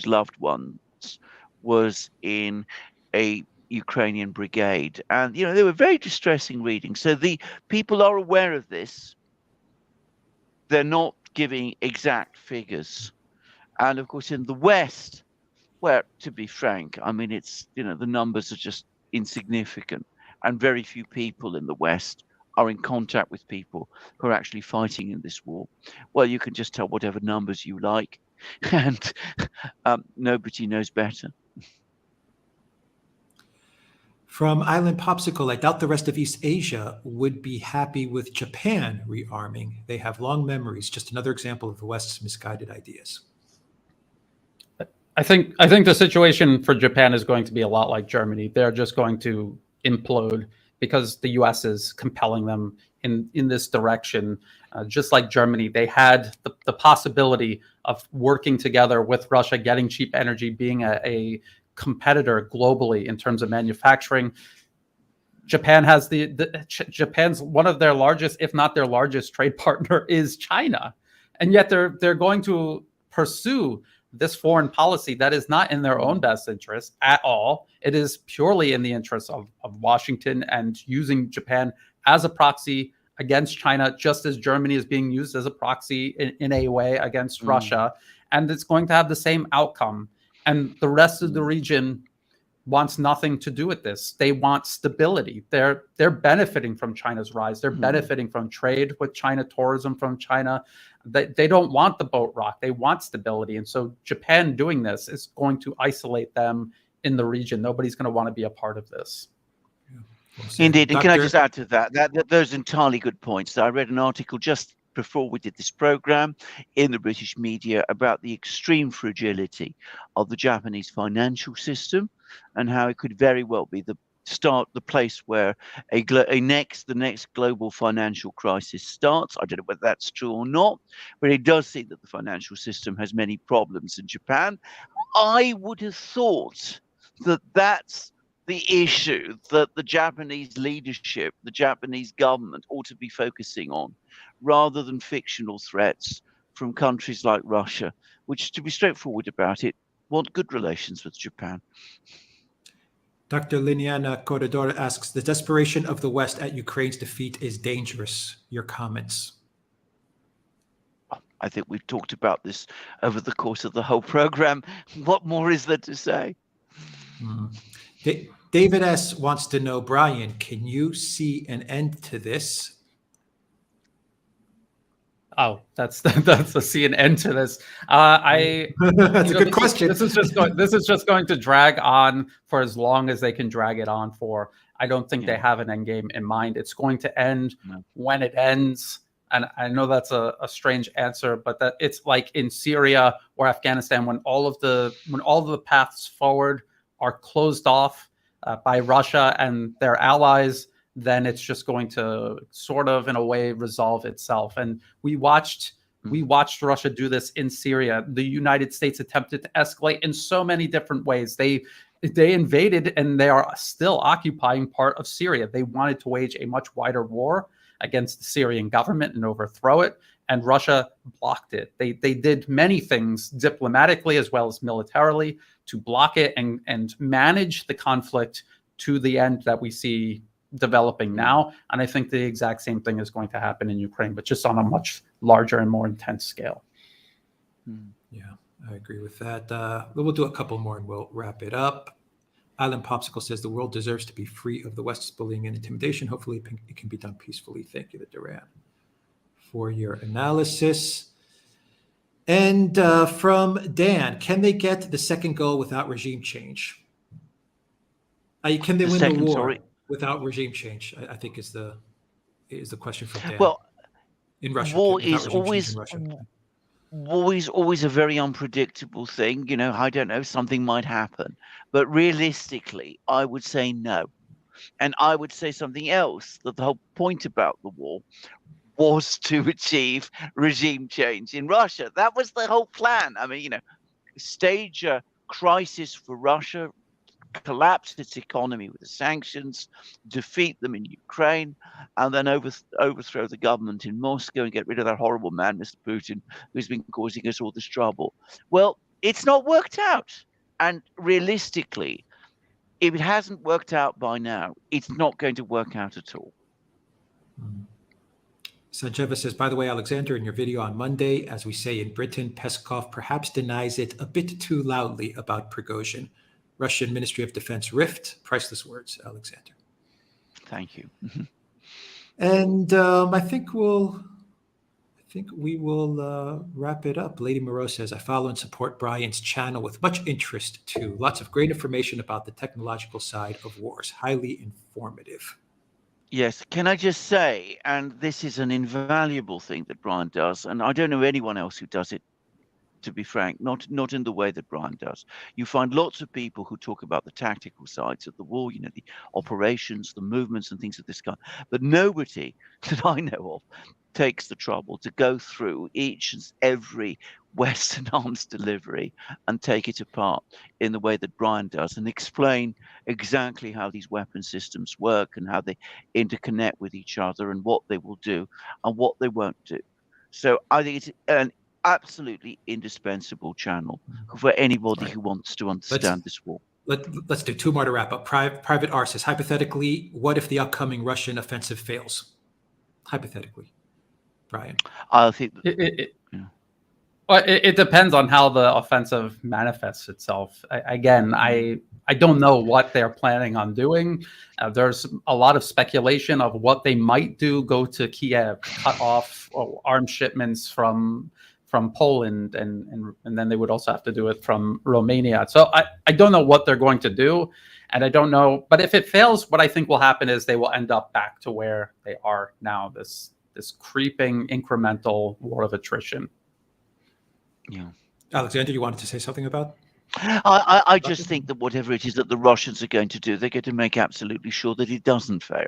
loved ones was in a Ukrainian brigade. And, you know, they were very distressing reading. So the people are aware of this. They're not giving exact figures. And of course, in the West, where, to be frank, I mean, it's, you know, the numbers are just insignificant. And very few people in the West are in contact with people who are actually fighting in this war. Well, you can just tell whatever numbers you like. And nobody knows better.
From Island Popsicle, I doubt the rest of East Asia would be happy with Japan rearming. They have long memories. Just another example of the West's misguided ideas.
I think the situation for Japan is going to be a lot like Germany. They're just going to implode because the U.S. is compelling them in this direction. Just like Germany, they had the possibility of working together with Russia, getting cheap energy, being a competitor globally in terms of manufacturing. Japan has Japan's one of their largest, if not their largest, trade partner is China, and yet they're going to pursue this foreign policy that is not in their own best interest at all. It is purely in the interest of Washington, and using Japan as a proxy against China, just as Germany is being used as a proxy in a way against Russia. And it's going to have the same outcome. And the rest of the region wants nothing to do with this. They want stability. They're benefiting from China's rise. They're benefiting from trade with China, tourism from China. They don't want the boat rock. They want stability. And so Japan doing this is going to isolate them in the region. Nobody's going to want to be a part of this.
Indeed. And can I just add to that? Those entirely good points. I read an article just before we did this program in the British media about the extreme fragility of the Japanese financial system and how it could very well be the start the place where the next global financial crisis starts. I don't know whether that's true or not, but it does seem that the financial system has many problems in Japan. I would have thought that that's the issue that the Japanese leadership, the Japanese government ought to be focusing on, rather than fictional threats from countries like Russia, which, to be straightforward about it, want good relations with Japan.
Dr. Liniana Corredor asks, the desperation of the West at Ukraine's defeat is dangerous. Your comments?
I think we've talked about this over the course of the whole program. What more is there to say?
David S. wants to know, Brian, can you see an end to this?
Oh, that's a see an end to this.
That's a good question.
This is just going to drag on for as long as they can drag it on for. I don't think they have an end game in mind. It's going to end when it ends. And I know that's a strange answer, but that it's like in Syria or Afghanistan, when all of the paths forward are closed off by Russia and their allies, then it's just going to sort of, in a way, resolve itself. And we watched Russia do this in Syria. The United States attempted to escalate in so many different ways. They invaded, and they are still occupying part of Syria. They wanted to wage a much wider war against the Syrian government and overthrow it, and Russia blocked it. They did many things diplomatically as well as militarily to block it and manage the conflict to the end that we see developing now. And I think the exact same thing is going to happen in Ukraine, but just on a much larger and more intense scale.
Yeah, I agree with that. We'll do a couple more and we'll wrap it up. Island Popsicle says the world deserves to be free of the West's bullying and intimidation. Hopefully it can be done peacefully. Thank you, Duran, for your analysis. And from Dan, can they get the second goal without regime change? Can they win the war without regime change? I think is the question from Dan.
Well,
in Russia,
war is always a very unpredictable thing. You know, I don't know, something might happen. But realistically, I would say no. And I would say something else, that the whole point about the war was to achieve regime change in Russia. That was the whole plan. I mean, you know, stage a crisis for Russia, collapse its economy with the sanctions, defeat them in Ukraine, and then overthrow the government in Moscow and get rid of that horrible man, Mr. Putin, who's been causing us all this trouble. Well, it's not worked out. And realistically, if it hasn't worked out by now, it's not going to work out at all.
Sanjeva says, by the way, Alexander, in your video on Monday, as we say in Britain, Peskov perhaps denies it a bit too loudly about Prigozhin. Russian Ministry of Defense rift. Priceless words, Alexander.
Thank you.
And I think we will wrap it up. Lady Moreau says, I follow and support Brian's channel with much interest too. Lots of great information about the technological side of wars. Highly informative.
Yes. Can I just say, and this is an invaluable thing that Brian does, and I don't know anyone else who does it, to be frank, not in the way that Brian does. You find lots of people who talk about the tactical sides of the war, you know, the operations, the movements and things of this kind, but nobody that I know of takes the trouble to go through each and every Western arms delivery and take it apart in the way that Brian does and explain exactly how these weapon systems work and how they interconnect with each other and what they will do and what they won't do. So I think it's an absolutely indispensable channel for anybody who wants to understand this war.
Let's do two more to wrap up. Private R says, hypothetically, what if the upcoming Russian offensive fails? Hypothetically, Brian.
I think
it depends on how the offensive manifests itself. I don't know what they're planning on doing. There's a lot of speculation of what they might do. Go to Kiev, cut off arms shipments from Poland, and then they would also have to do it from Romania. So I don't know what they're going to do, and I don't know. But if it fails, what I think will happen is they will end up back to where they are now, this creeping incremental war of attrition.
Yeah.
Alexander, you wanted to say something about?
I just think that whatever it is that the Russians are going to do, they're going to make absolutely sure that it doesn't fail.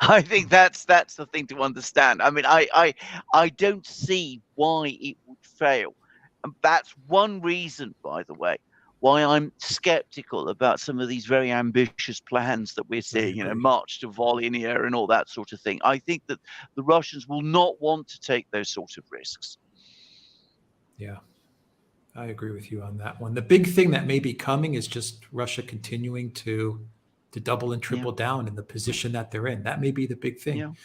I think that's the thing to understand. I mean, I don't see why it would fail, and that's one reason, by the way, why I'm skeptical about some of these very ambitious plans that we're seeing. You know, March to Volhynia and all that sort of thing. I think that the Russians will not want to take those sort of risks.
Yeah. I agree with you on that one. The big thing that may be coming is just Russia continuing to double and triple down in the position that they're in. That may be the big thing.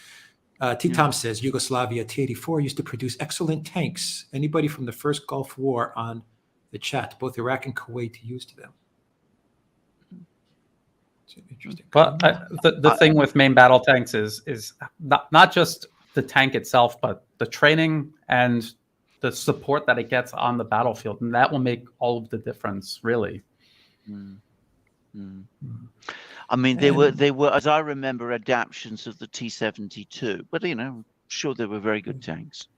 T-Tom says, Yugoslavia T-84 used to produce excellent tanks. Anybody from the first Gulf War on the chat? Both Iraq and Kuwait used them. It's interesting.
But the thing with main battle tanks is not just the tank itself, but the training and the support that it gets on the battlefield, and that will make all of the difference, really.
I mean, they were, as I remember, adaptations of the T-72, but sure, they were very good tanks.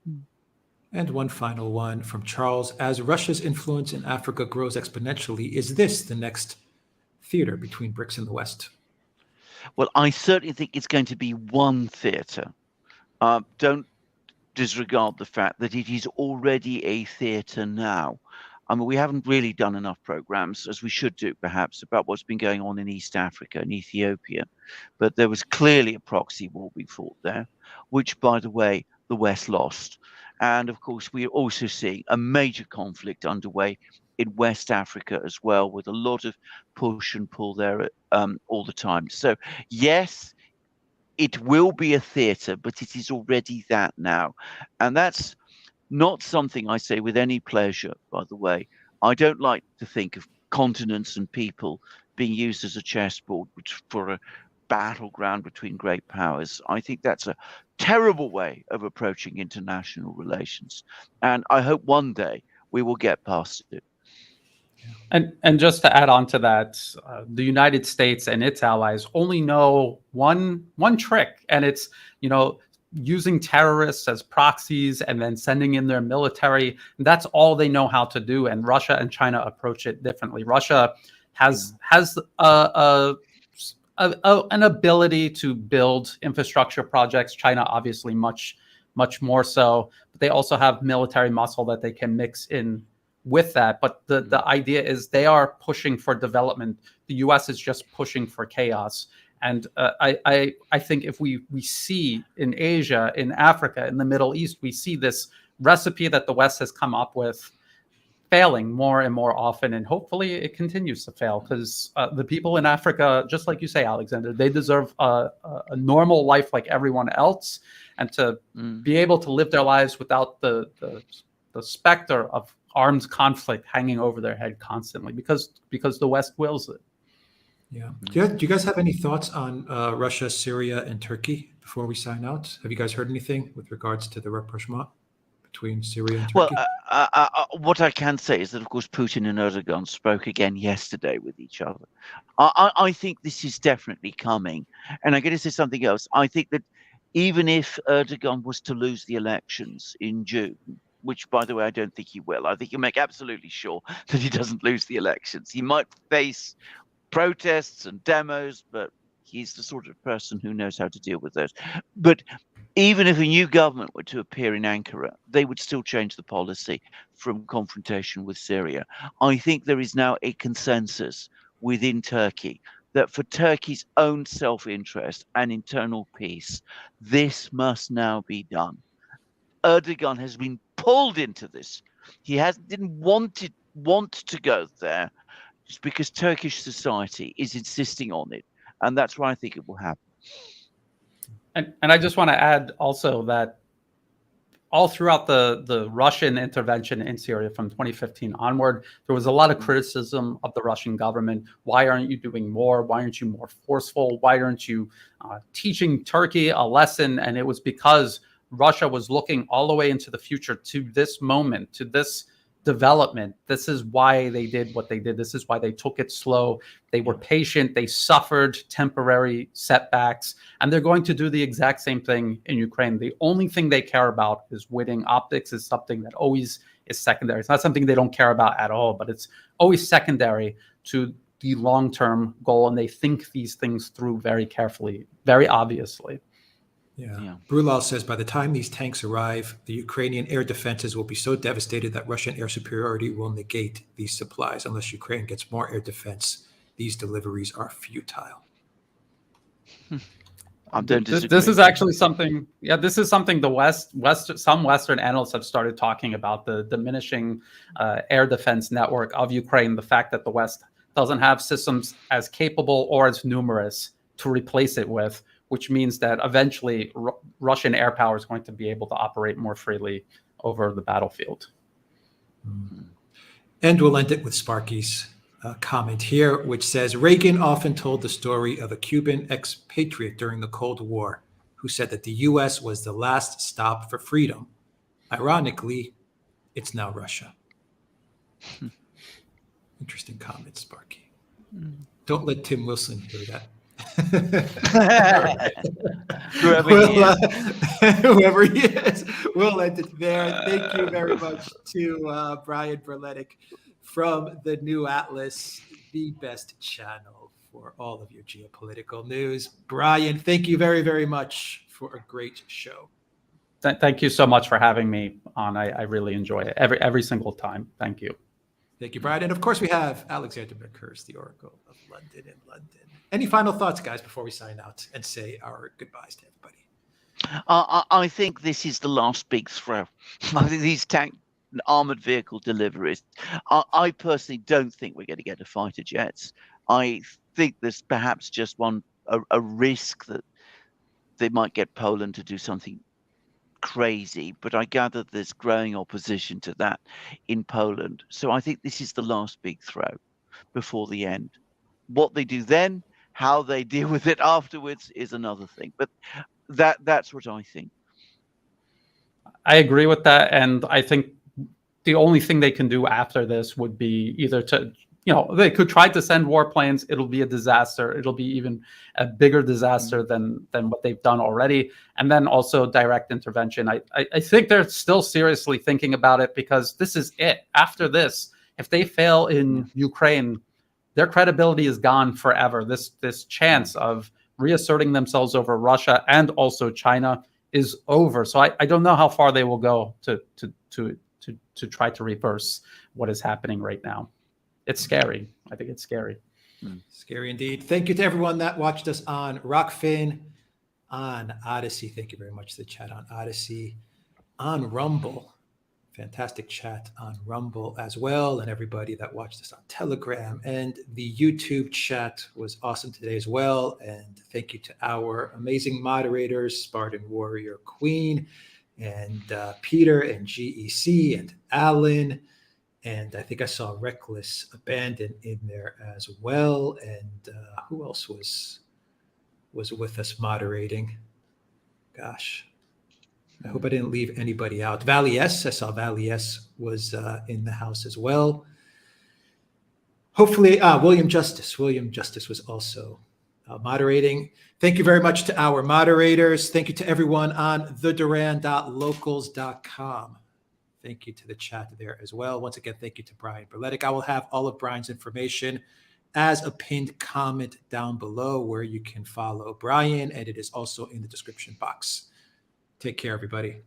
And one final one from Charles: as Russia's influence in Africa grows exponentially, is this the next theater between BRICS and the West?
Well, I certainly think it's going to be one theater. Don't disregard the fact that it is already a theater now. I mean, we haven't really done enough programs, as we should do perhaps, about what's been going on in East Africa and Ethiopia. But there was clearly a proxy war being fought there, which, by the way, the West lost. And of course, we are also seeing a major conflict underway in West Africa as well, with a lot of push and pull there all the time. So yes, it will be a theater, but it is already that now. And that's not something I say with any pleasure, by the way. I don't like to think of continents and people being used as a chessboard for a battleground between great powers. I think that's a terrible way of approaching international relations. And I hope one day we will get past it.
And just to add on to that, the United States and its allies only know one trick, and it's using terrorists as proxies and then sending in their military. That's all they know how to do. And Russia and China approach it differently. Russia has an ability to build infrastructure projects. China obviously much more so, but they also have military muscle that they can mix in with that. But the idea is they are pushing for development. The U.S. is just pushing for chaos. And I think if we see in Asia, in Africa, in the Middle East, we see this recipe that the West has come up with failing more and more often. And hopefully it continues to fail, because the people in Africa, just like you say, Alexander, they deserve a normal life like everyone else, and to be able to live their lives without the specter of armed conflict hanging over their head constantly, because the West wills it.
Yeah. Do you guys have any thoughts on Russia, Syria, and Turkey before we sign out? Have you guys heard anything with regards to the rapprochement between Syria and Turkey?
Well, what I can say is that, of course, Putin and Erdogan spoke again yesterday with each other. I think this is definitely coming. And I'm going to say something else. I think that even if Erdogan was to lose the elections in June, which, by the way, I don't think he will, I think he'll make absolutely sure that he doesn't lose the elections. He might face protests and demos, but he's the sort of person who knows how to deal with those. But even if a new government were to appear in Ankara, they would still change the policy from confrontation with Syria. I think there is now a consensus within Turkey that for Turkey's own self-interest and internal peace, this must now be done. Erdogan has been pulled into this. He didn't want to go there. It's because Turkish society is insisting on it, and that's why I think it will happen.
And I just want to add also that all throughout the Russian intervention in Syria from 2015 onward, there was a lot of criticism of the Russian government. Why aren't you doing more? Why aren't you more forceful? Why aren't you teaching Turkey a lesson? And it was because Russia was looking all the way into the future, to this moment, to this development. This is why they did what they did. This is why they took it slow. They were patient. They suffered temporary setbacks, and they're going to do the exact same thing in Ukraine. The only thing they care about is winning. Optics is something that always is secondary. It's not something they don't care about at all, but it's always secondary to the long-term goal, and they think these things through very carefully, very obviously.
Yeah. Brulal says, by the time these tanks arrive, the Ukrainian air defenses will be so devastated that Russian air superiority will negate these supplies. Unless Ukraine gets more air defense, these deliveries are futile.
I don't disagree.
This is actually something. Yeah, this is something some Western analysts have started talking about, the diminishing air defense network of Ukraine. The fact that the West doesn't have systems as capable or as numerous to replace it with, which means that eventually Russian air power is going to be able to operate more freely over the battlefield.
And we'll end it with Sparky's comment here, which says, Reagan often told the story of a Cuban expatriate during the Cold War who said that the U.S. was the last stop for freedom. Ironically, it's now Russia. Interesting comment, Sparky. Don't let Tim Wilson hear that. Whoever he is, we'll end it there. Thank you very much to Brian Berletic from the New Atlas, the best channel for all of your geopolitical news. Brian, thank you very, very much for a great show.
Thank you so much for having me on. I really enjoy it every single time. Thank you.
Thank you, Brian. And of course, we have Alexander McCurse, the Oracle of London in London. Any final thoughts, guys, before we sign out and say our goodbyes to everybody?
I think this is the last big throw. I think these tank and armored vehicle deliveries, I personally don't think we're going to get to fighter jets. I think there's perhaps just a risk that they might get Poland to do something crazy, but I gather there's growing opposition to that in Poland. So I think this is the last big throw before the end. What they do then, how they deal with it afterwards is another thing. But that's what I think.
I agree with that, and I think the only thing they can do after this would be either to, they could try to send warplanes. It'll be a disaster. It'll be even a bigger disaster than what they've done already. And then also direct intervention. I think they're still seriously thinking about it, because this is it. After this, if they fail in Ukraine, their credibility is gone forever. This chance of reasserting themselves over Russia and also China is over. So I don't know how far they will go to try to reverse what is happening right now. It's scary. I think it's scary.
Scary indeed. Thank you to everyone that watched us on Rockfin, on Odyssey. Thank you very much to the chat on Odyssey, on Rumble. Fantastic chat on Rumble as well. And everybody that watched us on Telegram, and the YouTube chat was awesome today as well. And thank you to our amazing moderators, Spartan Warrior Queen, and Peter, and GEC, and Alan. And I think I saw Reckless Abandon in there as well. And who else was with us moderating? Gosh, I hope I didn't leave anybody out. Valley S, I saw Valley S was in the house as well. Hopefully, William Justice was also moderating. Thank you very much to our moderators. Thank you to everyone on theduran.locals.com. Thank you to the chat there as well. Once again, thank you to Brian Berletic. I will have all of Brian's information as a pinned comment down below where you can follow Brian, and it is also in the description box. Take care, everybody.